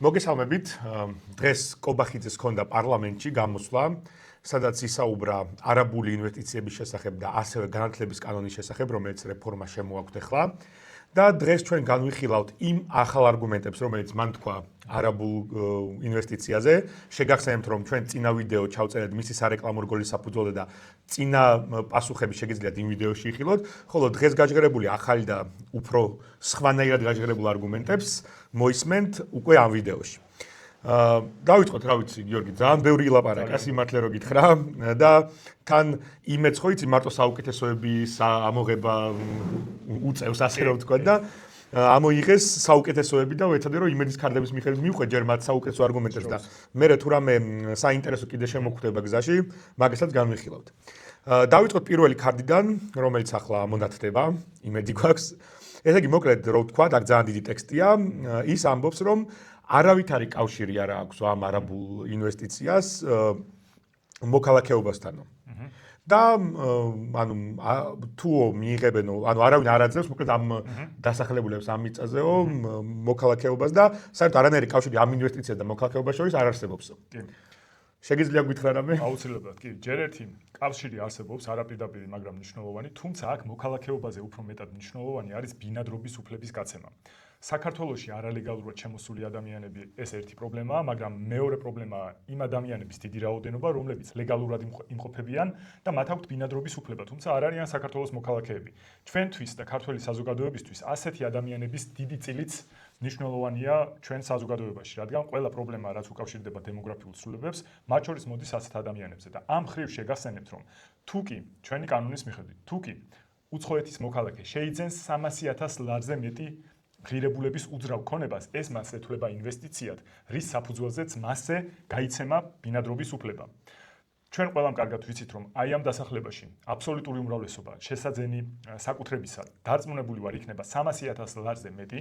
მოგესალმებით. დღეს კობახიძეს ჰქონდა პარლამენტში გამოსვლა, სადაც ისაუბრა არაბული ინვესტიციების შესახებ და ასევე განათლების კანონის შესახებ, რომელიც რეფორმა შემოაქვთ ახლა. და დღეს ჩვენ განვიხილავთ იმ ახალ არგუმენტებს, რომელიც მან თქვა არაბულ ინვესტიციაზე. შეგახსენებთ, რომ ჩვენ წინა ვიდეო ჩავწერეთ მისი სარეკლამო რგოლის საფუძველზე და წინა პასუხები შეგიძლიათ იმ ვიდეოში იხილოთ, ხოლო დღეს გაჟღერებული ახალი და უფრო სხვანაირად გაჟღერებულ არგუმენტებს მოისმენთ უკვე ამ ვიდეოში. დავიწყოთ, რა ვიცი, გიორგი, ძალიან ბევრი ილაპარაკა, სიმართლე რო გითხრა და თან იმეც ხო იცი მარტო საუკეთესოების ამოღება უწევს, ასე რომ ვთქვა და ამოიღეს საუკეთესოები და ვეცადე რომ იმედის ქარდების მიხედვით მივხვე ჯერ მათ საუკეთესო არგუმენტებს და მე თუ რამე საინტერესო კიდე შემოგვხვდება გზაში, მაგასაც განვიხილავთ. დავიწყოთ პირველი ქარდიდან, რომელიც ახლა მონათდება, იმედი გვაქვს. ესე იგი, მოკლედ რო ვთქვა, აქ ძალიან დიდი ტექსტია, ის ამბობს, რომ არავითარი კავშირი არ აქვს ამ არაბულ ინვესტიციას მოქალაქეობასთან. და ანუ თუ მიიღებენო, ანუ არავინ არ აძლევს მოკლედ ამ დასახლებულებს ამ მიწაზეო მოქალაქეობას და საერთოდ არანაირი კავშირი ამ ინვესტიციას და მოქალაქეობას შორის არ არსებობს. შეგიძლია გითხრა რამე? აუცილებლად, კი. ჯერ ერთი კავშირი არსებობს, არაპირდაპირი, მაგრამ მნიშვნელოვანი, თუმცა აქ მოქალაქეობაზე უფრო მეტად მნიშვნელოვანი არის ბინადრობის უფლების გაცემა. საქართველოში არალეგალურად შემოსული ადამიანები ეს ერთი პრობლემაა, მაგრამ მეორე პრობლემაა იმ ადამიანების დიდი რაოდენობა, რომლებიც ლეგალურად იმყოფებიან და მათ აქვთ ბინადრობის უფლება, თუმცა არ არიან საქართველოს მოქალაქეები. ჩვენთვის და ქართველი საზოგადოებისთვის ასეთი ადამიანების დიდი წილიც მნიშვნელოვანია ჩვენ საზოგადოებაში, რადგან ყველა პრობლემა, რაც უკავშირდება დემოგრაფიულ ცვლილებებს, მათ შორის მოდის ასეთ ადამიანებზე და ამ მხრივ შეგახსენებთ, რომ თუ კი ჩვენი კანონის მიხედვით, თუ კი უცხოეთის მოქალაქე შეიძენს 300,000 ლარზე მეტი ღირებულების უძრავ ქონებას, ეს მას ეთვლება ინვესტიციად, რის საფუძველზეც მასზე გაიცემა ბინადრობის უფლება. ჩვენ ყველამ კარგად ვიცით, რომ აი ამ დასახლებაში აბსოლუტური უმრავლესობა შესაძენი საკუთრებისა დარწმუნებული ვარ იქნება 300,000 ლარზე მეტი,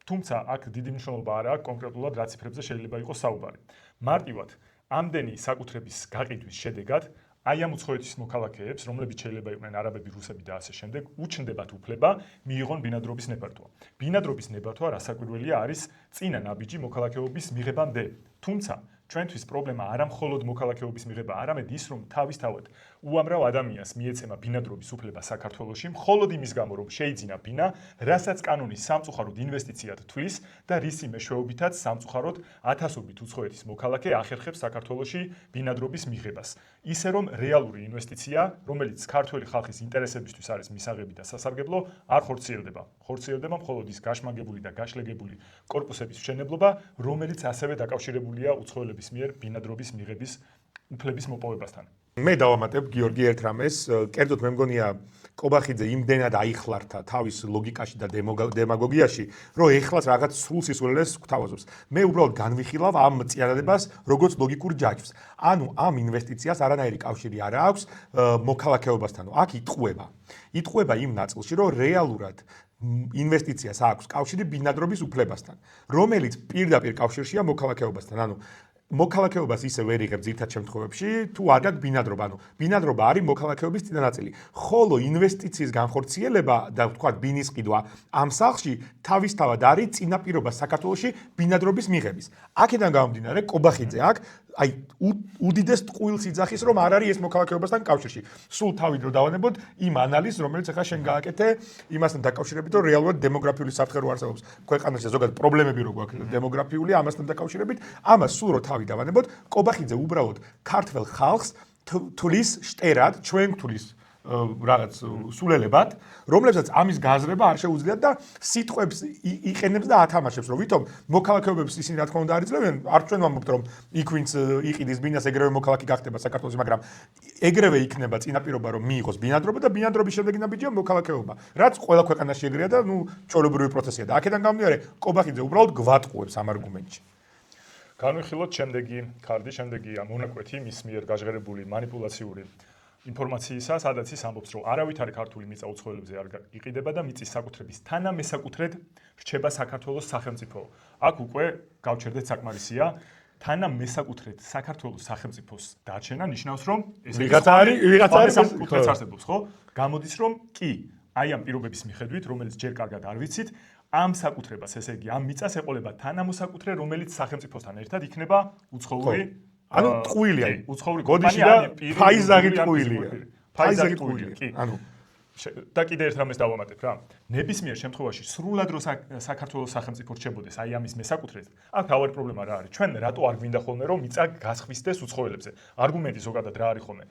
თუმცა აქ დიდი მნიშვნელობა არ აქვს კონკრეტულად რა ციფრებზე შეიძლება იყოს საუბარი. მარტივად ამდენი საკუთრების გაყიდვის შედეგად აი ამ უცხოეთის მოქალაქეებს, რომლებიც შეიძლება იყვნენ არაბები, რუსები და ასე შემდეგ, უჩნდებათ უფლება მიიღონ ბინადრობის ნებართვა. ბინადრობის ნებართვა რასაკვირველია არის წინა ნაბიჯი მოქალაქეობის მიღებამდე. თუმცა ჩვენთვის პრობლემა არა მხოლოდ მოქალაქეობის მიღება, არამედ ის, რომ თავისთავად უამრავ ადამიანს მიეცემა ბინადრობის უფლება საქართველოში, მხოლოდ იმის გამო, რომ შეიძინა ბინა, რასაც კანონის სამწუხაროდ ინვესტიციად თვლის და რისი მეშვეობითაც სამწუხაროდ ათასობით უცხოეთის მოქალაქე ახერხებს საქართველოში ბინადრობის მიღებას. ისე რომ რეალური ინვესტიცია, რომელიც ქართველი ხალხის ინტერესებისთვის არის მისაღები და სასარგებლო, არ ხორციელდება. ხორციელდება მხოლოდ ის გაშმაგებული და გაშლეგებული კორპუსების მშენებლობა, რომელიც ასევე დაკავშირებულია უცხოელების მიერ ბინადრობის მიღების უფლების მოპოვებასთან. მე დავამატებ გიორგი ერთ რამეს, კერძოდ მე მგონია კობახიძე იმდენად აიხლართა თავის ლოგიკაში და დემაგოგიაში, რომ ეხლაც რაღაც სრულ სისულელეს გვთავაზობს. მე უბრალოდ განვიხილავ ამ წინადადებას როგორც ლოგიკურ ჯაჭვს. ანუ ამ ინვესტიციას არანაირი კავშირი არ აქვს მოქალაქეობასთან. აქ იტყუება იმ ნაწილში, რომ რეალურად ინვესტიციას აქვს კავშირი ბინადრობის უფლებასთან, რომელიც პირდაპირ კავშირშია მოქალაქეობასთან. ანუ მოქალაქეობას ისე ვერ იღებ ძირითად შემთხვევებში, თუ არ გაქვს ბინადრობა. ანუ ბინადრობა არის მოქალაქეობის წინა ნაწილი. ხოლო ინვესტიციის განხორციელება და ვთქვათ ბინის ყიდვა ამ სახლში თავისთავად არის წინაპირობა საქართველოში ბინადრობის მიღების. აქედან გამომდინარე, კობახიძე აქ აი უდიდეს ტყუილს იძახის, რომ არ არის ეს მოქალაქეობასთან კავშირში. სულ თავით რო დავანებოთ იმ ანალიზს, რომელიც ახლა შენ გააკეთე, იმასთან დაკავშირებით, რომ რეალურად დემოგრაფიული საფრთხე რო არსებობს ქვეყანაში, ზოგადად პრობლემები რო გვაქვს დემოგრაფიული, ამასთან დაკავშირებით, ამას სულ რო თავით დავანებოთ, კობახიძე უბრალოდ ქართველ ხალხს თulis შტერად, ჩვენ თulis რაღაც სულელებად, რომლებსაც ამის გაზრება არ შეუძლიათ და სიტყვებს იყენებს და ათამაშებს, რომ ვითომ მოქალაქეობებს ისინი რა თქმა უნდა არ იძლევენ, არ ჩვენ ვამბობთ, რომ იქ ვინც იყიდის ბინას, ეგრევე მოქალაქე გახდება საქართველოში, მაგრამ ეგრევე იქნება წინაპირობა, რომ მიიღოს ბინადრობა და ბინადრობის შედეგი ნაბიჯია მოქალაქეობა. რაც ყველა ქვეყანაში ეგრეა და ჩვეულებრივი პროცესია და აქედან გამომდინარე, კობახიძე უბრალოდ გვატყუებს ამ არგუმენტში. განვიხილოთ შემდეგი ქარდი, შემდეგი მონაკვეთი მის მიერ გაჟღერებული манипуляციური ინფორმაციისა, სადაც ის ამბობს, რომ არავითარი ქართული მიწა უცხოელებზე არ იყიდება და მიწის საკუთრების თანამესაკუთრედ რჩება საქართველოს სახელმწიფო. აქ უკვე გავჩერდეთ საკმარისია. თანამესაკუთრედ საქართველოს სახელმწიფოს დარჩენა ნიშნავს, რომ ეს ვიღაცა არის საკუთრებს არსებობს, ხო? გამოდის, რომ კი, აი ამ პირობების მიხედვით, რომელიც ჯერ კარგად არ ვიცით, ამ საკუთრებას, ესე იგი, ამ მიწას ეყოლება თანამოსაკუთრე, რომელიც სახელმწიფოსთან ერთად იქნება უცხოური ანუ ტყუილია. უცხოური გოდიში კომპანია, და ფაიზაგი ტყუილია. ფაიზაგი ტყუილია, კი. ანუ და კიდე ერთ რამეს დავამატებ რა. ნებისმიერ შემთხვევაში სრულად რო საქართველოს სახელმწიფო რჩებოდეს აი ამის მესაკუთრედ, აქ თავი პრობლემა რა არის? ჩვენ რატო არ გვინდა ხოლმე რომ მიწა გასხვისდეს უცხოელებზე? არგუმენტი ზოგადად რა არის ხოლმე?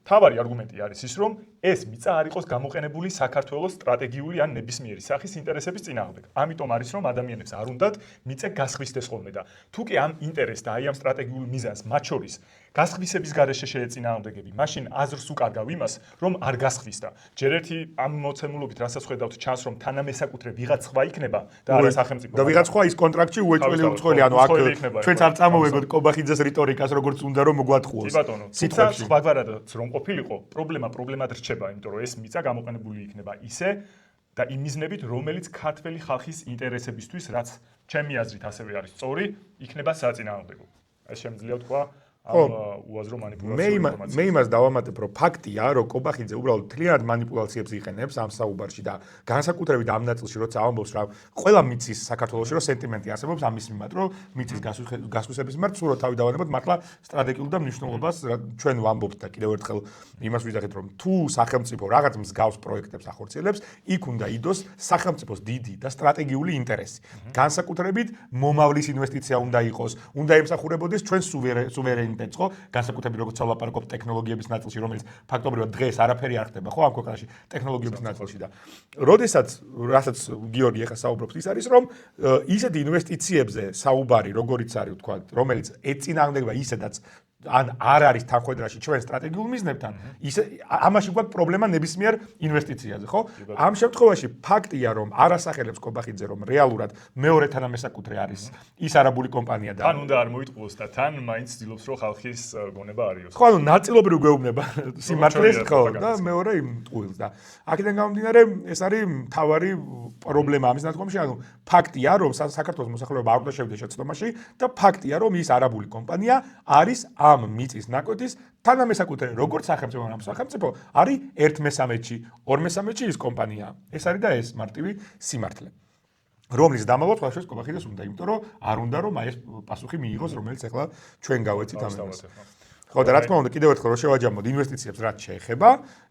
თავარი არგუმენტი არის ის, რომ ეს მიწა არ იყოს გამოყენებული საქართველოს სტრატეგიული ან ნებისმიერი სახის ინტერესების წინააღმდეგ. ამიტომ არის რომ ადამიანებს არ უნდათ მიწა გასხვისდეს ხოლმე და თუ კი ამ ინტერესს და აი ამ სტრატეგიულ მიზანს მათ შორის გასხვისების გარეშე შეეწინააღმდეგები, მაშინ აზრს უკარგავ იმას, რომ არ გასხვისდა. ჯერ ერთი ამ მოცემულობით რასაც ხედავთ ჩანს რომ თანამესაკუთრე ვიღაც სხვა იქნება და არა სახელმწიფო. და ვიღაც სხვა ის კონტრაქტში უეჭველი უცხოელი, ანუ აქ ჩვენც არ წამოვეგოთ კობახიძეს რიტორიკას როგორც უნდა რომ მოგვატყუოს. კი ბატონო, სიტყვებში სხვაგვარადაც რომ ყოფილიყო, პრობლემად რჩება, იმიტომ რომ ეს მიწა გამოყენებული იქნება ისე და იმ მიზნებით, რომელიც ქართველი ხალხის ინტერესებისთვის, რაც ჩემი აზრით ასევე არის სწორი, იქნება საწინააღმდეგო. ეს შემიძლია თქვა ამ უაზრო მანიპულაციურ ინფორმაციას. მე იმას დავამატებ, რომ ფაქტია, რომ კობახიძე უბრალოდ მთლიანად მანიპულაციებს იყენებს ამ საუბარში და განსაკუთრებით ამ ნაწილში, როცა ამბობს, რომ ყველა მიწის საქართველოში რომ სენტიმენტი არსებობს ამის მიმართ, რომ მიწის გასხვისების მიმართ სულ თავი დავანებოთ მართლა სტრატეგიულ და მნიშვნელობას ჩვენ ვამბობთ და კიდევ ერთხელ იმას ვიძახით, რომ თუ სახელმწიფო რაღაც მსგავს პროექტებს ახორციელებს, იქ უნდა იდოს სახელმწიფოს დიდი და სტრატეგიული ინტერესი. განსაკუთრებით მომავლის ინვესტიცია უნდა იყოს, უნდა ემსახურებოდეს ჩვენ სუვერენიტეტს. ხო, განსაკუთრებით როგორც სალაპარაკობ ტექნოლოგიების ნაწილში, რომელიც ფაქტობრივად დღეს არაფერი არ ხდება, ხო, ამ ქვეყანაში ტექნოლოგიების ნაწილში და რასაც გიორგი ახლა საუბრობს, ის არის, რომ ისეთი ინვესტიციებზე საუბარი, როგორიც არის, თქვა, რომელიც ეწინააღმდეგება ისედაც ან არ არის თანხმდრაში ჩვენ სტრატეგიულ მიზნებთან, ისე ამაში გვაქვს პრობლემა ნებისმიერ ინვესტიციაზე, ხო? ამ შემთხვევაში ფაქტია, რომ არასახელებს კობახიძე, რომ რეალურად მეორე თანამესაკუთრე არის ის არაბული კომპანია და თან უნდა არ მოიტყუოს და თან მაინც ცდილობს რომ ხალხის გონება არიოს. ხო, ანუ ნაწილობრივ გვეუბნება სიმართლეს, ხო, და მეორე იმ ტყუილს და აქედან გამომდინარე, ეს არის მთავარი პრობლემა ამის ნათქვამში, ანუ ფაქტია, რომ საქართველოს მოსახლეობა არ უნდა შევიდეს შეცდომაში და ფაქტია, რომ ის არაბული კომპანია არის ამ მიწის ნაკვეთის თანამესაკუთრე როგორც სახელმწიფო ამ სახელმწიფო არის 1/13-ში, 2/13-ში ის კომპანია. ეს არის და ეს მარტივი სიმართლე. რომლის დამალვა თვალშეს კობახიძეს უნდა, იმიტომ რომ არ უნდა რომ აი ეს პასუხი მიიღოს, რომელიც ახლა ჩვენ გავეცით ამ ამას. ხო, და რა თქმა უნდა, კიდევ ერთხელ რომ შევაჯამოთ ინვესტიციებს, რაც შეეხება,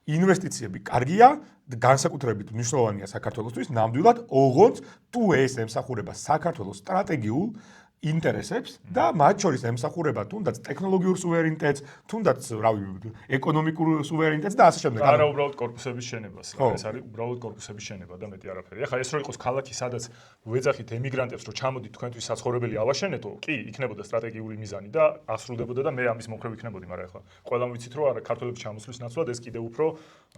ინვესტიციები კარგია, განსაკუთრებით მნიშვნელოვანია საქართველოსთვის, ნამდვილად, ოღონდ თუ ეს ემსახურება საქართველოს სტრატეგიულ ინტერესებს და მათ შორის ემსახურება თუნდაც ტექნოლოგიურ სუვერენიტეტს, თუნდაც, რავი, ეკონომიკურ სუვერენიტეტს და ასე შემდეგ. არა უბრალოდ კორპუსების შენებას. ეს არის უბრალოდ კორპუსების შენება და მეტი არაფერი. ახლა ეს რო იყოს ქალაქი, სადაც ვეძახით ემიგრანტებს, რომ ჩამოდით თქვენთვის საცხოვრებელი ავაშენეთო, კი, იქნებოდა სტრატეგიული მიზანი და ასრულდებოდა და მე ამის მომხრე ვიქნებოდი, მაგრამ ახლა ყველამ ვიცით, რომ არა ქართველების ჩამოსვლის ნაცვლად ეს კიდევ უფრო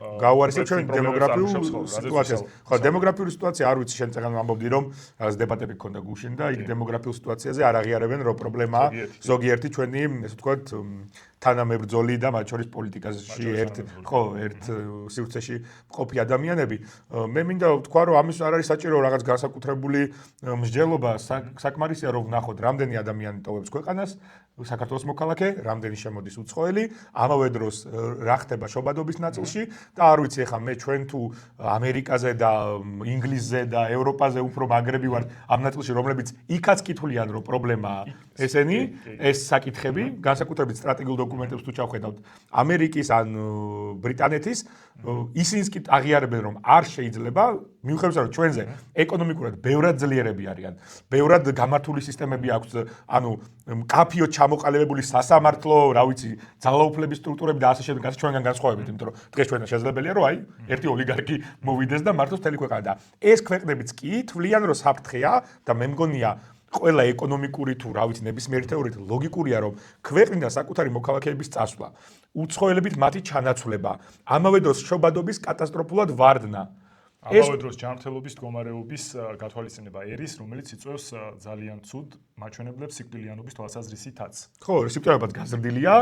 გავარისებ ჩვენ დემოგრაფიულ სიტუაციას. ხო, დემოგრაფიული სიტუაცია არ ვიცი, შენ წეგან ვამბობდი, რომ რაღაც დებატები ქონდა გუშინ და იქ დემოგრაფიულ სიტუაციაზე არ აღიარებენ, რომ პრობლემაა ზოგიერთი ჩვენი, ესე ვთქვათ, თანამებრძოლი და მათ შორის პოლიტიკაში ერთ სივრცეში მყოფი ადამიანები. მე მინდა ვთქვა, რომ ამის არ არის საჭირო რაღაც განსაკუთრებული მსჯელობა, საკმარისია რომ ვნახოთ, რამდენი ადამიანი ტოვებს ქვეყანას, საქართველოს მოქალაქე, რამდენი შემოდის უცხოელი, ამავე დროს რა ხდება შობადობის ნაწილში და არ ვიცი ახლა მე ჩვენ თუ ამერიკაზე და ინგლისზე და ევროპაზე უფრო მაგრები ვართ ამ ნაწილში, რომლებიც იქაც კითხულიან, რომ პრობლემაა ესენი, ეს საკითხები, განსაკუთრებით სტრატეგიულ დოკუმენტებს თუ ჩავხედავთ ამერიკის ან ბრიტანეთის, ისინიც კი აღიარებენ, რომ არ შეიძლება, მიუხედავად რომ ჩვენზე ეკონომიკურად ბევრად ძლიერები არიან, ბევრად გამართული სისტემები აქვს, ანუ მკაფიო ჩამოყალიბებული სასამართლო, რა ვიცი, ძალაუფლების სტრუქტურები და ასე შემდეგ, ასე ჩვენგან განსხვავებით, იმიტომ რომ დღეს ჩვენ შესაძლებელია, რომ აი, ერთი ოლიგარქი მოვიდეს და მართოს მთელი ქვეყანა და ეს ქვეყნებიც კი თვლიან, რომ საფრთხეა და მე მგონია ყველა ეკონომიკური თუ რა ვიცი ნებისმიერი თეორიით ლოგიკურია რომ ქვეყნიდან საკუთარი მოქალაქეების წასვლა, უცხოელებით მათი ჩანაცვლება, ამავე დროს შობადობის კატასტროფულად ვარდნა. ამავე დროს ჯანმრთელობის მდგომარეობის გათვალისწინება ერის, რომელიც იწვევს ძალიან ცუდ მაჩვენებლებს სიკვდილიანობის თვალსაზრისითაც. ხო, სიკვდილიანობაც გაზრდილია,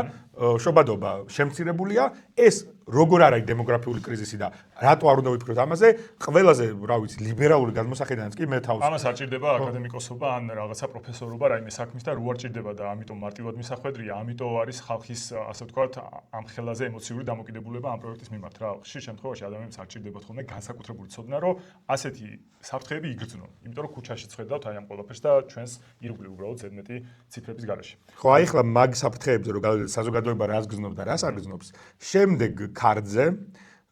შობადობა შემცირებულია, ეს როგორ არის დემოგრაფიული კრიზისი და რატო არ უნდა ვიფიქროთ ამაზე, ყველაზე, რა ვიცი, ლიბერალური გადმოსახედანაც კი მე თავს ამას არ ჭირდება აკადემიკოსობა ან რაღაცა პროფესორობა რაიმე საქმის და რო არ ჭირდება და ამიტომ მარტივად მისახვედრია, ამიტომ არის ხალხის, ასე ვთქვათ, ამ ხელაზე ემოციური დამოკიდებულება ამ პროექტის მიმართ რა. ხშირ შემთხვევაში ადამიანებს არ ჭირდებათ ხოლმე განსაკუთრებული ცოდნა, რომ ასეთი საფრთხეები იგრძნონ. იმიტომ რომ ქუჩაში ხედავთ აი ამ ყველაფერს და ჩვენს ირგვლივ უბრალოდ ზედმეტი ციფრების გარეშე. ხო, აი ახლა მაგ საფრთხეებზე რომ გავიდეთ საზოგადოება რას გზნობს და რას არ გზნობს. შემდეგ ქარდზე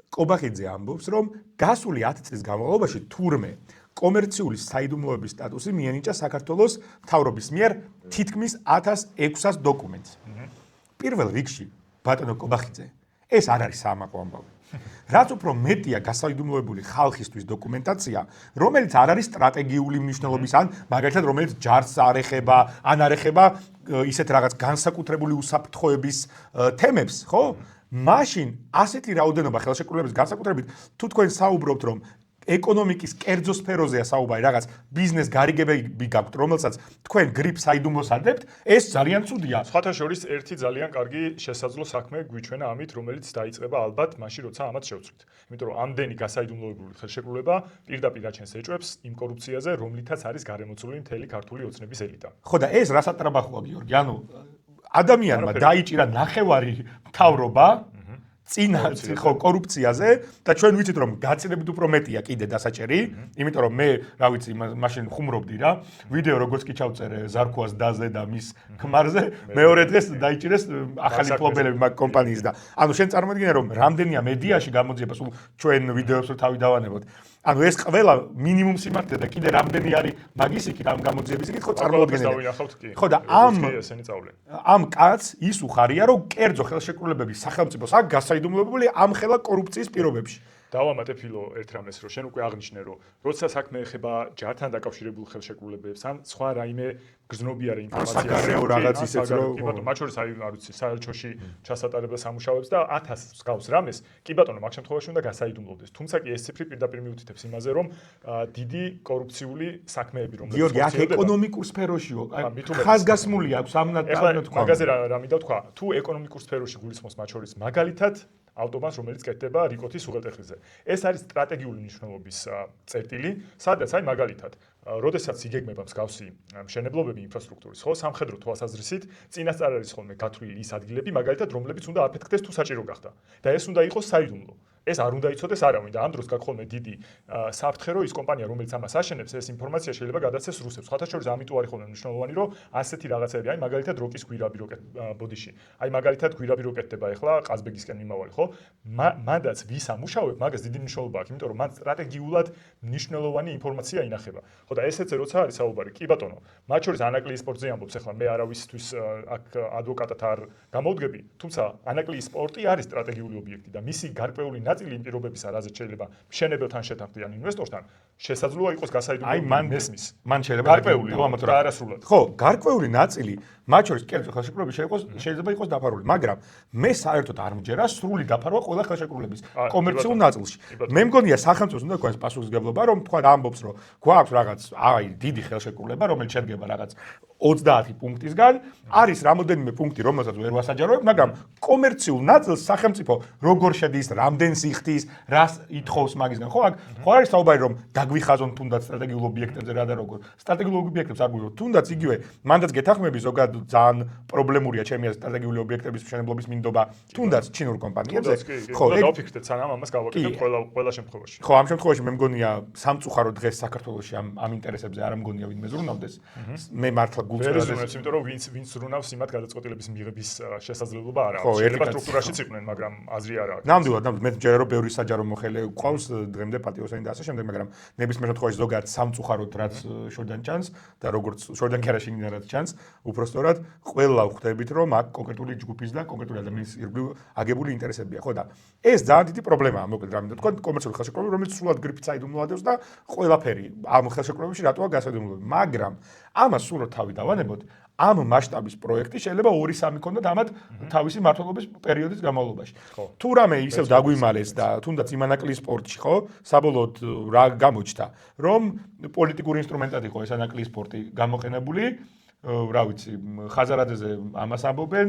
კობახიძე ამბობს, რომ გასული 10 წლის განმავლობაში თურმე კომერციული საიდუმლოების სტატუსი მიენიჭა საქართველოს მთავრობის მიერ თითქმის 1600 დოკუმენტს. პირველ რიგში, ბატონო კობახიძე, ეს არ არის საამაყო ამბავი. რაც უფრო მეტია გასაიდუმლოებული ხალხისთვის დოკუმენტაცია, რომელიც არ არის სტრატეგიული მნიშვნელობის, ან მაგალითად რომელიც ჯარს არ ეხება, ან არ ეხება ისეთ რაღაც განსაკუთრებული უსაფრთხოების თემებს, ხო? მაშინ ასეთი რაოდენობა ხელშეკრულების განსაკუთრებით თუ თქვენ საუბრობთ, რომ ეკონომიკის კერძო სფეროზეა საუბარი, რაღაც ბიზნეს გარიგებები გაქვთ, რომელსაც თქვენ გრიპს საიდუმლოს ადებთ, ეს ძალიან ცუდია. სხვათა შორის ერთი ძალიან კარგი შესაძლო საქმე გვიჩვენა ამით, რომელიც დაიწყება ალბათ მაშინ, როცა ამათ შევწყვით. იმიტომ რომ ამდენი გასაიდუმლოებული ხელშეკრულება პირდაპირ აჩენს ეჭვებს იმ კორუფციაზე, რომლითაც არის გარემოცული მთელი ქართული ოცნების ელიტა. ხო და ეს რასაც ტრაბახოა გიორგი, ანუ ადამიანმა დაიჭირა ნახევარი მთავრობა წინა ხო კორუფციაზე და ჩვენ ვიცით რომ გაცილებით უფრო მეტია კიდე დასაჭერი, იმიტომ რომ მე რა ვიცი მაშინ ხუმრობდი რა, ვიდეო როგორც კი ჩავწერე ზარქუას დაზე და მის ქმარზე, მეორე დღეს დაიჭირეს ახალი ფლობელები მაგ კომპანიის და ანუ შენ წარმოგიდგენია რომ რამდენია მედიაში გამოძიება სულ ჩვენ ვიდეოებს რო თავი დავანებოთ. ანუ ეს ყველა მინიმუმ სიმართლე და კიდე რამდენი არის მაგის იქით ამ გამოძიების იქით ხო წარმოუდგენელია. ხო და ამ კაცს ის უხარია რომ კერძო ხელშეკრულებების სახელმწიფოს აქ გასაიდუმლოებული ამ ხელა კორუფციის პირობებში. დავამატებილო ერთ რამეს, რომ შენ უკვე აღნიშნე, რომ როცა საქმე ეხება ჯართან დაკავშირებულ ხელშეკრულებებს, ან სხვა რაიმე გზნობიარე ინფორმაცია რაღაც ისეც რომ კი ბატონო, მათ შორის აი არ ვიცი, საერთოში ჩასატარება სამუშაოებს და 1000 გავს რამეს, კი ბატონო, მაგ შემთხვევაში უნდა გასაიდუმლოდეს. თუმცა კი ეს ციფრი პირდაპირ მიუთითებს იმაზე, რომ დიდი კორუფციული საქმეები, რომლებიც გიორგი, აქ ეკონომიკურ სფეროშიო, ხაზგასმული აქვს ამნა თქვა. მაგაზე რა მინდა თქვა, თუ ეკონომიკურ სფეროში გულისხმობს მათ შორის მაგალითად ავტომატს, რომელიც კეთდება რიკოთის უღელტეხილზე. ეს არის სტრატეგიული მნიშვნელობის წერტილი, სადაც აი მაგალითად, როდესაც იგეგმება მსგავსი მშენებლობები ინფრასტრუქტურის, ხო, სამხედრო თვალსაზრისით, წინასწარ არის ხოლმე გათვლილი ის ადგილები, მაგალითად, რომლებიც უნდა აფეთქდეს თუ საჭირო გახდა. და ეს უნდა იყოს საიდუმლო. ეს არ უნდა იცოდეს არავინ და ამ დროს გაქვს ხოლმე დიდი საფრთხე, რომ ის კომპანია, რომელიც ამას აშენებს, ეს ინფორმაცია შეიძლება გადაცეს რუსებს. სხვათა შორის ამიტომ არის ხოლმე მნიშვნელოვანი, რომ ასეთი რაღაცები, აი მაგალითად როკის გვირაბი ბოდიში. აი მაგალითად გვირაბი რო კეთდება ახლა ყაზბეგისკენ მიმავალი, ხო? მანდაც ვის ამუშავებ, მაგას დიდი მნიშვნელობა აქვს, იმიტომ რომ მან სტრატეგიულად მნიშვნელოვანი ინფორმაცია ინახება. ხო და ესეც როცა არის საუბარი, კი ბატონო, მათ შორის ანაკლიის სპორტზე ამბობს ახლა მე არავისთვის აქ ადვოკატად არ გამოვდგები, თუმცა ანაკლიის სპორტი არის სტრატეგიული ობიექტი და მისი გარკვეული ნაწილი იმ პირობებისა, რაზეც შეიძლება მშენებელთან შეთანხმდიან ინვესტორთან, შესაძლოა იყოს გასაიდუმლოებული მესმის. მან შეიძლება გარკვეული და არასრულად. ხო, გარკვეული ნაწილი, მათ შორის კერძო ხელშეკრულების შეიძლება იყოს დაფარული, მაგრამ მე საერთოდ არ მჯერა სრული დაფარვა ყველა ხელშეკრულების კომერციულ ნაწილში. მე მგონია სახელმწიფოს უნდა თქვენს პასუხისმგებლობა, რომ თქვა ამბობს, რომ გვაქვს რაღაც აი დიდი ხელშეკრულება, რომელიც შედგება რაღაც 30 პუნქტისგან, არის რამოდენიმე პუნქტი, რომელსაც ვერ ვასაჯაროებ, მაგრამ კომერციულ ნაწილს სახელმწიფო როგორ შედის, რამდენს იხდის, რას ითხოვს მაგისგან, ხო, აქ ხო არის საუბარი, რომ დაგვიხაზონ თუნდაც სტრატეგიულ ობიექტებზე რა და როგორ. სტრატეგიულ ობიექტებს არ გვიგო, თუნდაც იგივე მანდაც გეთანხმები ზოგადად ძალიან პრობლემურია ჩემი სტრატეგიული ობიექტების მშენებლობის მინდობა, თუნდაც ჩინურ კომპანიებზე. ხო, დავფიქრდეთ სანამ ამას გავაკეთებ ყველა შემთხვევაში. ხო, ამ შემთხვევაში მე მგონია სამწუხარო დღეს საქართველოში ამ ინტერესებზე არ მგონია ვინმე ზრუნავდეს. მე მართლა გულწრფელად იმიტომ რომ ვინც ზრუნავს იმათ გადაწყვეტილების მიღების შესაძლებლობა არ აქვს. შეიძლება სტრუქტურაშიც იყვნენ, მაგრამ აზრი არ აქვს. ნამდვილად, მე მჯერა რომ ბევრი საჯარო მოხელე ყავს დღემდე პატიოსანი და ასე შემდეგ, მაგრამ ნებისმიერ შემთხვევაში ზოგადად სამწუხაროდ რაც შორიდან ჩანს და როგორც შორიდან კი არა შიგნიდან რაც ჩანს, უпростоრად ყველა ვხვდებით რომ აქ კონკრეტული ჯგუფის და კონკრეტული ადამიანის ირგვლივ აგებული ინტერესებია, ხო და ეს ძალიან დიდი პრობლემაა, მოკლედ რა მინდა თქვა, კომერციული ხელშეკრულება, რომელიც სრულად გრიფით საიდუმლოადებს და ყველაფერი ამ ხელშეკრულებაში რატოა გასაიდუმლოებული, მაგრამ ამას სულ რო თავი დავანებოთ, ამ მასშტაბის პროექტი შეიძლება 2-3 ქონდათ ამათ თავისი მმართველობის პერიოდის განმავლობაში. თუ რამე ისევ დაგვიმალეს და თუნდაც იმ ანაკლიის სპორტში, ხო, საბოლოოდ რა გამოჩნდა, რომ პოლიტიკური ინსტრუმენტად იყო ეს ანაკლიის სპორტი გამოყენებული, რა ვიცი, ხაზარაძეზე ამას ამბობენ,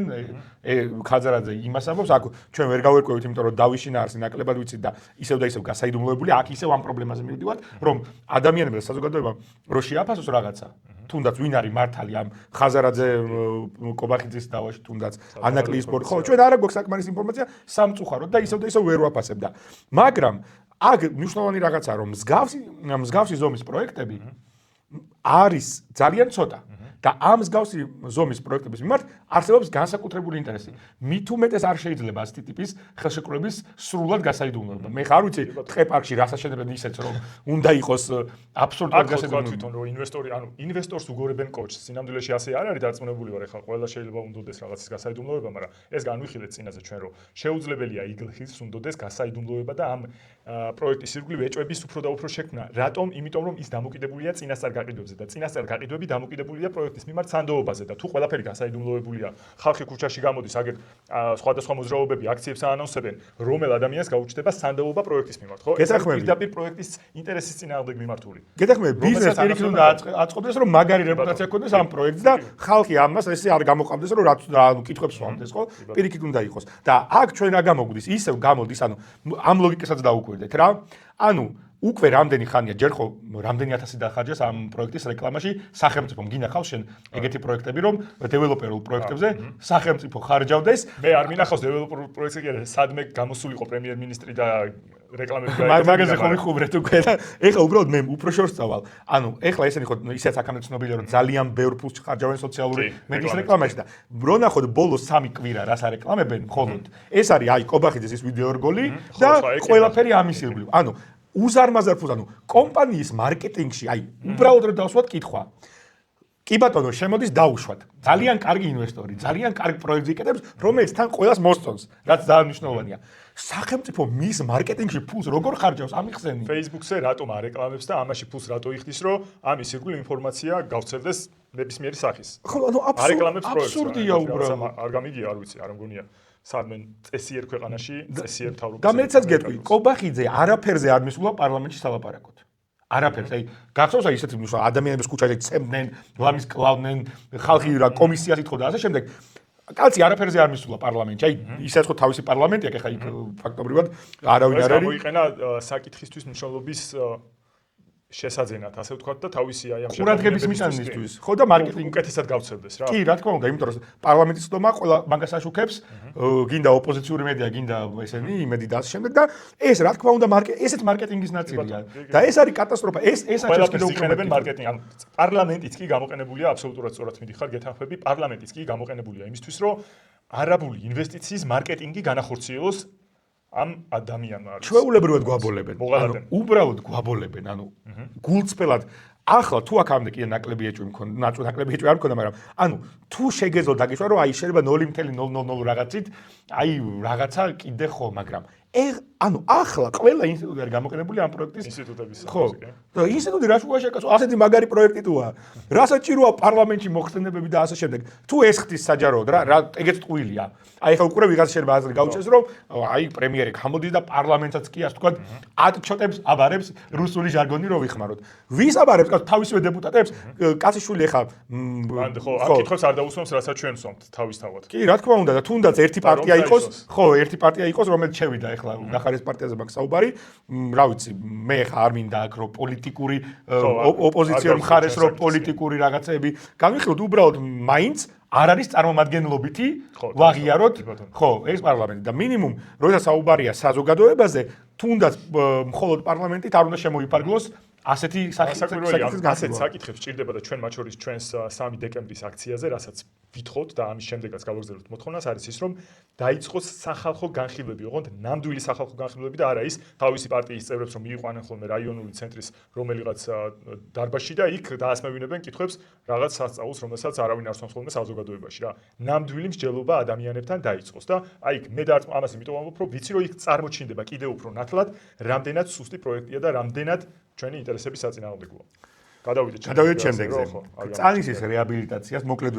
ხაზარაძე იმას ამბობს, აქ ჩვენ ვერ გავერკვევით, იმიტომ რომ დავიშინა არსი ნაკლებად ვიცით და ისევ და ისევ გასაიდუმლოებული, აქ ისევ ამ პრობლემაზე მივდივართ, რომ ადამიანებმა და საზოგადოებამ რო შეაფასოს რაღაცა, თუნდაც ვინ არის მართალი ამ ხაზარაძე კობახიძის დავაში, თუნდაც ანაკლიის ბორტი, ხო, ჩვენ არა გვაქვს საკმარის ინფორმაცია სამწუხაროდ და ისევ ვერ ვაფასებ და მაგრამ აქ მნიშვნელოვანი რაღაცაა, რომ მსგავსი ზომის პროექტები არის ძალიან ცოტა. და ამ მსგავსი ზომის პროექტების მიმართ არსებობს განსაკუთრებული ინტერესი. მით უმეტეს არ შეიძლება ასეთი ტიპის ხელშეკრულების სრულად გასაიდუმლოება. მე ხარ ვიცი, ტყე-პარკში რას აშენებენ ისეც, რომ უნდა იყოს აბსოლუტურად გასაიდუმლოება. თვითონ რომ ინვესტორს უგორებენ კოჩს. სინამდვილეში ასე არ არის დარწმუნებული ვარ, ეხლა ყველა შეიძლება უნდოდეს რაღაცის გასაიდუმლოება, მაგრამ ეს განვიხილეთ წინაზე ჩვენ რომ შეუძლებელია იგლხის უნდოდეს გასაიდუმლოება და ამ პროექტის ირგვლივ ეჭვების უფრო და უფრო შექმნა. რატომ? იმიტომ რომ ის დამოკიდებულია წინასწარ გაყიდვებზე და წინასწარ გაყიდვები დამოკიდებულია პროექტის მიმართ სანდოობაზე და თუ ყველაფერი გასაიდუმლოებულია, ხალხი ქუჩაში გამოდის, აგერ სხვადასხვა მოძრაობები აქციებს აანონსებენ, რომელ ადამიანს გაუჩნდება სანდოობა პროექტის მიმართ, ხო? ეს პირდაპირ პროექტის ინტერესის წინააღმდეგ მიმართული. გეთახმები, ბიზნეს პირიქით უნდა აწყობდეს, რომ მაგარი რეპუტაცია ჰქონდეს ამ პროექტს და ხალხი ამას ესე არ გამოყავდეს, რომ ანუ კითხვებს სვამდეს, ხო? პირიქით უნდა იყოს. და აქ ჩვენ რა გამოგვდის? ისევ გამოდის, ანუ ამ ლოგიკასაც დაუკვირდეთ რა. ანუ უკვე რამდენი ხანია, ჯერ ხო რამდენი ათასი დახარჯეს ამ პროექტის რეკლამაში სახელმწიფომ გინდა ხავს შენ ეგეთი პროექტები, რომ დეველოპერულ პროექტებზე სახელმწიფო ხარჯავდეს. მე არ მინახავს დეველოპერულ პროექტზე, კი არა, სადმე გამოსულიყო პრემიერ-მინისტრი და რეკლამები მაგაზე ხომ მიხუბრეთ უკვე და ეხლა უბრალოდ მე უფრო შორს წავალ. ანუ ეხლა ესენი ხო ისეც აქამდე ცნობილია, რომ ძალიან ბევრ ფულს ხარჯავენ სოციალური მედიის რეკლამაში და რო ნახოთ ბოლოს 3 კვირა რას არეკლამებენ მხოლოდ. ეს არის აი კობახიძის ის ვიდეო რგოლი და ყველაფერი ამის ირგვლივ. ანუ უზარმაზარ ფულს, ანუ კომპანიის მარკეტინგში, აი, უბრალოდ რომ დავსვათ კითხვა. კი ბატონო, შემოდის დავუშვათ. ძალიან კარგი ინვესტორი, ძალიან კარგ პროექტს იკეთებს, რომელიც თან ყველას მოსწონს, რაც ძალიან მნიშვნელოვანია. სახელმწიფო მის მარკეტინგში ფულს როგორ ხარჯავს ამიხსენი? Facebook-ზე რატომ არეკლამებს და ამაში ფულს რატო იხდის, რომ ამის ირგვლივ ინფორმაცია გავცელდეს ნებისმიერი სახის. ხო, ანუ აბსურდია უბრალოდ. არ გამიგია, არ ვიცი, არ მგონია. სადმენ წესიერ ქვეყანაში, წესიერ მთავრობას. და მეცაც გეტყვი, კობახიძე არაფერზე არ მისულა პარლამენტში სალაპარაკოდ. არაფერს, აი, გახსოვს აი ისეთი ადამიანების ქუჩაზე ცემდნენ, ლამის კლავდნენ, ხალხი რა კომისიას ითხოვდა ასე შემდეგ. კაცი არაფერზე არ მისულა პარლამენტში. აი, ისაც ხო თავისი პარლამენტი აქვს, ახლა იქ ფაქტობრივად არავინ არ არის. მოიყენა საკითხისთვის მნიშვნელობის შესაძენად, ასე ვთქვათ და თავისი აი ამ ყურადღების მიტანისთვის. ხო და მარკეტინგი უკეთესად გავცელდეს რა. კი, რა თქმა უნდა, იმიტომ რომ პარლამენტის ცდომა ყველა მაგას აშუქებს, გინდა ოპოზიციური მედია, გინდა ესენი იმედი და ასე შემდეგ და ეს რა თქმა უნდა ესეც მარკეტინგის ნაწილია. და ეს არის კატასტროფა. ეს არის კიდევ უფრო მარკეტინგი. ანუ პარლამენტიც კი გამოყენებულია აბსოლუტურად სწორად მიდიხარ, გეთანხმები, პარლამენტიც კი გამოყენებულია იმისთვის, რომ არაბული ინვესტიციის მარკეტინგი განახორციელოს ამ ადამიანმა არის. ჩვეულებრივად გვაბოლებენ. ანუ უბრალოდ გვაბოლებენ, ანუ გულწრფელად. ახლა თუ აქამდე კიდე ნაკლები ეჭვი მქონდა, ნაკლები ეჭვი არ მქონდა, მაგრამ ანუ თუ შეგეძლო დაგიშვა, რომ აი შეიძლება 0.000 რაღაცით, აი რაღაცა კიდე ხო, მაგრამ ანუ ახლა ყველა ინსტიტუტი არის გამოყენებული ამ პროექტის ინსტიტუტების ხო. და ინსტიტუტი რა შუაში აკეთებს? ასეთი მაგარი პროექტი თუა. რასაც ჭიროა პარლამენტში მოხსენებები და ასე შემდეგ. თუ ეს ხდის საჯაროდ რა ეგეც ტყუილია. აი ხა უკვე ვიღაც შეიძლება აზრი გაუჩეს, რომ აი პრემიერი გამოდის და პარლამენტსაც კი ასე თქვა ატჩოტებს აბარებს რუსული ჟარგონი რო ვიხმაროთ. ვის აბარებს თავისივე დეპუტატებს? კაციშვილი ხა ხო, აქ კითხავს არ დაუსვამს, რასაც ჩვენ ვსვამთ თავისთავად. კი, რა თქმა უნდა და თუნდაც ერთი პარტია იყოს, ხო, ერთი პარტია იყოს, რომელიც შევიდა ახლა ნახარის პარტიაზე მაქვს საუბარი, რა ვიცი, მე ხა არ მინდა აქ რო პოლიტიკური ოპოზიციურ მხარეს რო პოლიტიკური რაღაცები განვიხილოთ, უბრალოდ მაინც არ არის წარმომადგენლობითი ვაღიაროთ, ხო, ეს პარლამენტი და მინიმუმ როდესაც საუბარია საზოგადოებაზე, თუნდაც მხოლოდ პარლამენტით არ უნდა შემოიფარგლოს ასეთი საკითხის ასეთ საკითხებს ჭირდება და ჩვენ მათ შორის ჩვენს 3 დეკემბრის აქციაზე, რასაც ვითხოვთ და ამის შემდეგაც გავაგზავნებთ მოთხოვნას, არის ის, რომ დაიწყოს სახალხო განხილვები, ოღონდ ნამდვილი სახალხო განხილვები და არა ის თავისი პარტიის წევრებს, რომ მიიყვანენ ხოლმე რაიონული ცენტრის რომელიღაც დარბაზში და იქ დაასმევინებენ კითხვებს რაღაც სასწაულს, რომელსაც არავინ არ სვამს ხოლმე საზოგადოებაში რა. ნამდვილი მსჯელობა ადამიანებთან დაიწყოს და აი იქ მე ამას იმიტომ ვამბობ, რომ ვიცი რომ იქ წარმოჩინდება კიდევ უფრო ნათლად, რამდენად სუსტი პროექტია და რამდენად ჩვენი ინტერესების საწინააღმდეგოა. გადავიდეთ შემდეგზე. წალისის რეაბილიტაციას მოკლედ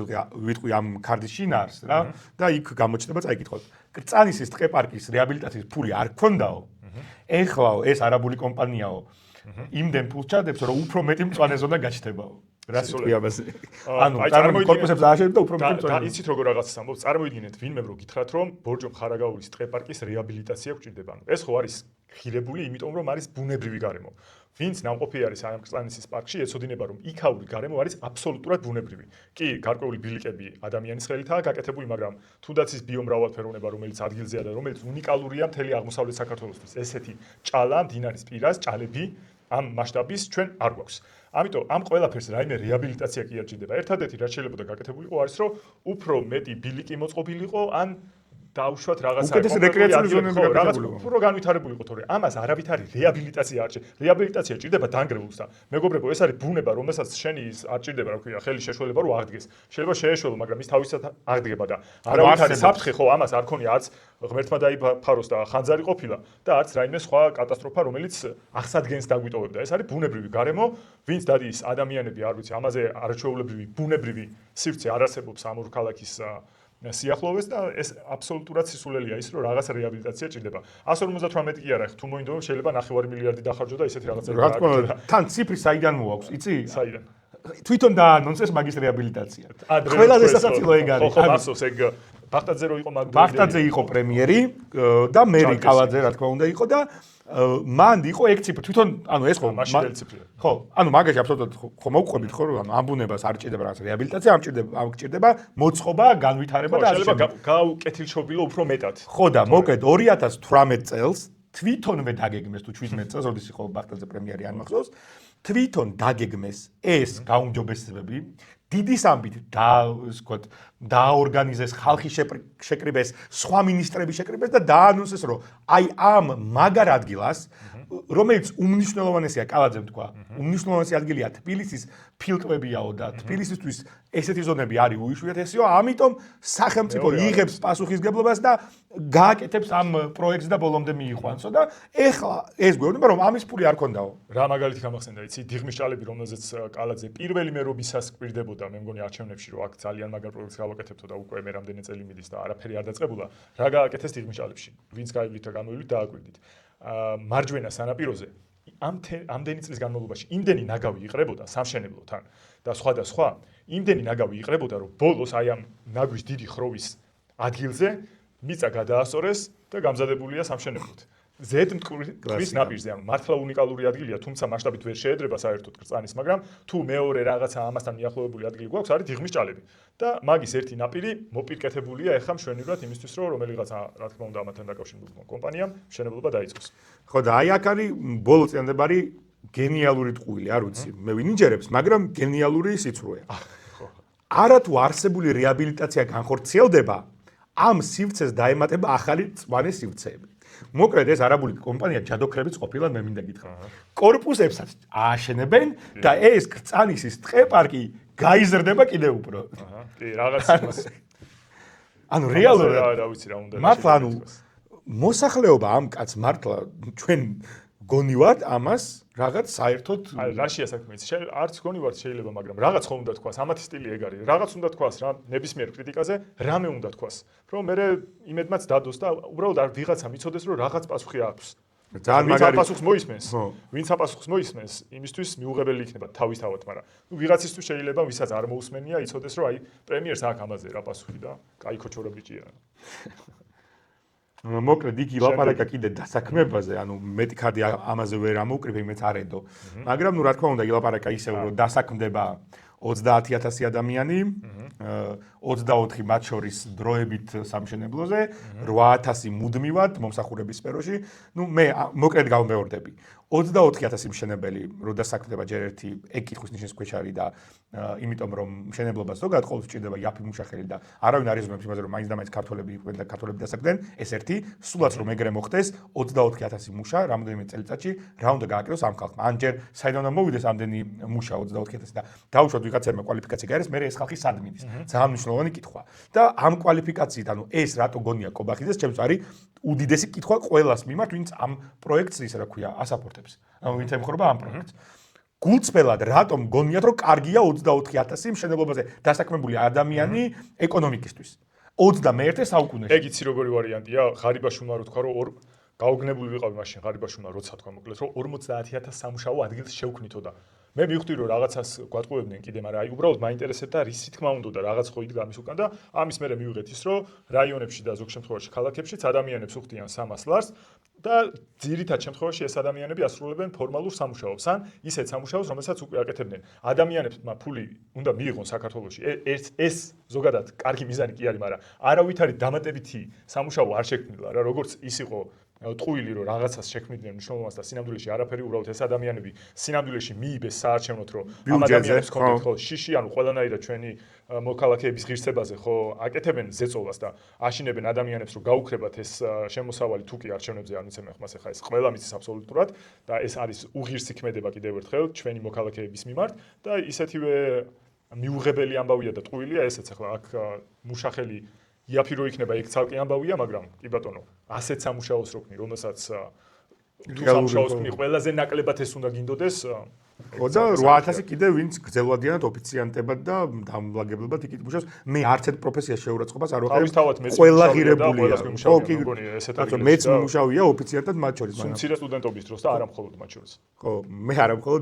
ვიტყვი ამ კარდის შინაარს რა და იქ გამოჩნდება წაიკითხოთ. წალისის ტყე-პარკის რეაბილიტაციის ფული არ გქონდაო. ეხლაო ეს არაბული კომპანიაო. იმდენ ფულს ჩადებს, რომ უფრო მეტი მწვანე ზონა გაჩნდებაო. რა სიტყვია ამაზე? ანუ წარმოიდგინეთ კორპუსებს ააშენებთ და უფრო მეტი და იცით როგორ რაღაცას ამბობთ? წარმოიდგინეთ ვინმე რო გითხრათ რომ ბორჯომ ხარაგაულის ტყეპარკის რეაბილიტაცია გვჭირდება. ეს ხო არის ღირებული, იმიტომ რომ არის ბუნებრივი გარემო. ვინც ნამყოფი არის ამ კრწანისის პარკში, ეცოდინება რომ იქაური გარემო არის აბსოლუტურად ბუნებრივი. კი, გარკვეული ბილიკები ადამიანის ხელითაა გაკეთებული, მაგრამ თუნდაც ის ბიომრავალფეროვნება, რომელიც ადგილზეა და რომელიც უნიკალურია მთელი აღმოსავლეთ საქართველოსთვის, ესეთი ჭალა, მდინარის პირას, ჭალები ამ მასშტაბის ჩვენ არ გვაქვს. ამიტომ ამ ყველაფერს რაიმე რეაბილიტაცია კი არ ჭირდება. ერთადერთი რაც შეიძლება გაკეთებულიყო არის, რომ უფრო მეტი ბილიკი მოწყობილიყო, ან დაუშვათ რაღაცა უკეთესი რეკრეაციული ზონები გაკეთებულიყო. უფრო განვითარებულიყო, თორე ამას არავითარი რეაბილიტაცია არ ჭირდება. რეაბილიტაცია ჭირდება დანგრეულს და მეგობრებო, ეს არის ბუნება, რომელსაც შენი ის არ ჭირდება, რა ქვია, ხელი შეშველება რომ აღდგეს. შეიძლება შეეშველო, მაგრამ ის თავისად აღდგება და არავითარი საფრთხე ხო ამას არ ქონია, არც ღმერთმა დაიფაროს და ხანძარი ყოფილა და არც რაიმე სხვა კატასტროფა, რომელიც აღსადგენს დაგვიტოვებდა. ეს არის ბუნებრივი გარემო, ვინც დადის ადამიანები, არ ვიცი, ამაზე არაჩვეულებრივი ბუნებრივი სივრცე არ არსებობს ამ ორ ქალაქის სიახლოვეს და ეს აბსოლუტურად სისულელია ის რომ რაღაც რეაბილიტაცია ჭირდება. 158 კი არა, თუ მოინდომებს შეიძლება 9 მილიარდი დახარჯო და ისეთი რაღაცა. რა თქმა უნდა, თან ციფრი საიდან მოაქვს, იცი? საიდან? თვითონ დაანონსეს მაგის რეაბილიტაცია. ყველაზე სასაცილო ეგ არის. ხო, მასოს ეგ ბახტაძე რო იყო მაგდროიდე. ბახტაძე იყო პრემიერი და მერი კალაძე რა თქმა უნდა იყო და მან იყო ეგ ციფრი. თვითონ ანუ ეს ხო მაშინელი ციფრია. ხო, ანუ მაგაში აბსოლუტურად ხო მოვყვებით ხო რომ ამ ბუნებას არ ჭირდება რაღაც რეაბილიტაცია, ამ ჭირდება მოწყობა, განვითარება და ასე შეიძლება გაუკეთილშობილო უფრო მეტად. ხო და მოკლედ 2018 წელს თვითონვე დაგეგმეს თუ 17 წელს როდის იყო ბახტაძე პრემიერი არ მახსოვს, თვითონ დაგეგმეს ეს გაუმჯობესებები დიდი სამბით დაორგანიზეს ხალხი შეკრიბეს, სხვა მინისტრები შეკრიბეს და დაანონსეს რომ აი ამ მაგარ ადგილას რომელიც უმნიშვნელოვანესია კალაძემ თქვა, უმნიშვნელოვანესი ადგილია თბილისის ფილტვებიაო და თბილისისთვის ესეთი ზონები არის უიშვიათესიო, ამიტომ სახელმწიფო იღებს პასუხისგებლობას და გააკეთებს ამ პროექტს და ბოლომდე მიიყვანსო და ეხლა ეს გვეუბნება რომ ამის პული არ ქონდაო. რა მაგალითი გამახსენდა, იცი, დიღმის ჭალები, რომელზეც კალაძე პირველი მერობისას კვირდებოდა, მე მგონი არჩევნებში რომ აქ ძალიან მაგარ პროექტს გავაკეთებთო და უკვე მე რამდენი წელი მიდის და არაფერი არ დაწყებულა, რა გააკეთეს დიღმის ჭალებში. ვინც გაივლით და გამოივლით და აკვირდით. მარჯვენა სანაპიროზე ამდენი წლის განმავლობაში იმდენი ნაგავი იყრებოდა სამშენებლოთან და სხვა და სხვა, იმდენი ნაგავი იყრებოდა, რომ ბოლოს აი ამ ნაგვის დიდი ხროვის ადგილზე მიწა გადაასწორეს და გამზადებულია სამშენებლოდ. ზედ მტკვრის ნაპირზე, ანუ მართლა უნიკალური ადგილია, თუმცა მასშტაბით ვერ შეედრება საერთოდ კრწანის, მაგრამ თუ მეორე რაღაცა ამასთან მიახლოებული ადგილი გვაქვს, არის დიღმის ჭალები. და მაგის ერთი ნაპირი მოპირკეთებულია ეხლა მშვენივრად იმისთვის, რომ რომელიღაცა, რა თქმა უნდა, ამათთან დაკავშირებული კომპანიამ მშენებლობა დაიწყოს. ხო და აი აქ არის ბოლო წინადადებარი გენიალური ტყუილი, არ ვიცი, მე ვინიჯერებს, მაგრამ გენიალური სიცრუე. არა თუ არსებული რეაბილიტაცია განხორციელდება, ამ სივრცეს დაემატება ახალი მწვანე სივრცეები. მოკლედ ეს არაბული კომპანია ჯადოქრებიც ყოფილა, მე მინდა გითხრა. კორპუსებსაც ააშენებენ და ეს კრწანისის ტყეპარკი გაიზრდება კიდევ უფრო. კი, რაღაც იმას. ანუ რეალურად რა ვიცი რა უნდა. მართლა ანუ მოსახლეობა ამ კაც მართლა ჩვენ გონივართ ამას რაღაც საერთოდ აი რაშია საქმე იცი არც გონივართ შეიძლება მაგრამ რაღაც ხომ უნდა თქვას ამათი სტილი ეგ არის რაღაც უნდა თქვას რა ნებისმიერ კრიტიკაზე რამე უნდა თქვას რომ მე იმედმაც დადოს და უბრალოდ არ ვიღაცა მიცოდეს რომ რაღაც პასუხი აქვს ძალიან მაგარი პასუხს მოისმენს ვინც აპასუხს მოისმენს იმისთვის მიუღებელი იქნება თავისთავად მაგრამ ნუ ვიღაცისთვის შეიძლება ვისაც არ მოусმენია იცოდეს რომ აი პრემიერს აქვს ამაზე რა პასუხი და კაი ქოჩორო ბიჭია მოკლედ იგი ლაპარაკა კიდე დასაქმებაზე, ანუ მეტი ხარდი ამაზე ვერ ამოვკრიფე, იმეც არ ედო. მაგრამ ნუ რა თქმა უნდა, ილაპარაკა ისევ რომ დასაქმდება 30000 ადამიანი, 24 მათ შორის დროებით სამშენებლოზე, 8000 მუდმივად მომსახურების სფეროში. ნუ მე მოკლედ გავმეორდები. 24000 მშენებელი რო დასაქმდება ჯერ ერთი ეგ კითხვის ნიშნის ქვეშ არის და იმიტომ რომ მშენებლობა ზოგადად ყოველთვის ჭირდება იაფი მუშახელი და არავინ არ იზრუნებს იმაზე რომ მაინც ქართველები იყვნენ და ქართველები დასაქმდნენ ეს ერთი სულაც რომ ეგრე მოხდეს 24000 მუშა რამოდენიმე წელიწადში რა უნდა გააკეთოს ამ ხალხმა ან ჯერ საიდან უნდა მოვიდეს ამდენი მუშა 24000 და დაუშვათ ვიღაცებმა კვალიფიკაცია გაერეს მე ეს ხალხი სად მიდის ძალიან მნიშვნელოვანი კითხვა და ამ კვალიფიკაციით ანუ ეს რატო გონია კობახიძეს ჩემს არის უდიდესი კითხვა ყველას მიმართ ვინც ამ პროექტს ისე რა ქვია ასაპორტებს ანუ ვინც ემხრობა ამ პროექტს გულწრფელად რატომ გონიათ რომ კარგია 24000 მშენებლობაზე დასაქმებული ადამიანი ეკონომიკისთვის 21 საუკუნეში ეგ იცი როგორი ვარიანტია ღარიბაშვილმა რო თქვა რომ გაუგნებული ვიყავი მაშინ ღარიბაშვილმა როცა თქვა მოკლედ რომ 50000 სამუშაო ადგილს შევქმნითო და მე მივხვდი რომ რაღაცას გვატყუებდნენ კიდე, მაგრამ აი უბრალოდ მაინტერესებდა რის თქმა უნდა და რაღაც ხო იდგა ამის უკან და ამის მერე მივიღეთ ის რომ რაიონებში და ზოგ შემთხვევაში ქალაქებშიც ადამიანებს უხდიან 300 ლარს და ძირითად შემთხვევაში ეს ადამიანები ასრულებენ ფორმალურ სამუშაოს ან ისეთ სამუშაოს, რომელსაც უკვე აკეთებდნენ. ადამიანებმა ფული უნდა მიიღონ საქართველოში. ეს ზოგადად კარგი მიზანი კი არის, მაგრამ არავითარი დამატებითი სამუშაო არ შექმნილა რა, როგორც ის იყო ტყუილი რომ რაღაცას შექმნიდნენ მნიშვნელოვანს და სინამდვილეში არაფერი, უბრალოდ ეს ადამიანები სინამდვილეში მიიბეს საარჩევნოდ რომ ამ ადამიანებს კონდეთ ხო შიში, ანუ ყველანაირად ჩვენი მოქალაქეების ღირსებაზე ხო აკეთებენ ზეწოლას და აშინებენ ადამიანებს რომ გაუქრებათ ეს შემოსავალი თუ კი არჩევნებზე არ მიცემენ ხმას ახლა ეს ყველა მიცის აბსოლუტურად და ეს არის უღირსი ქმედება კიდევ ერთხელ ჩვენი მოქალაქეების მიმართ და ისეთივე მიუღებელი ამბავია და ტყუილია ესეც ახლა აქ მუშახელი იაფი რო იქნება იქ ცალკე ამბავია, მაგრამ კი ბატონო, ასეთ სამუშაოს როქნი, რომელსაც თუ სამუშაოს ქმნი ყველაზე ნაკლებად ეს უნდა გინდოდეს. ხო და 8000 კიდე ვინც გრძელვადიანად ოფიციანტებად და დამლაგებლებად იქით მუშაობს. მე არც ერთ პროფესიას შეურაცხყოფას არ ვაყენებ. ყველა ღირებულია. ხო, კი, მეც მუშაობია ოფიციანტად მათ შორის, მაგრამ მცირე სტუდენტობის დროს და არა მხოლოდ მათ შორის. ხო, მე არა მხოლოდ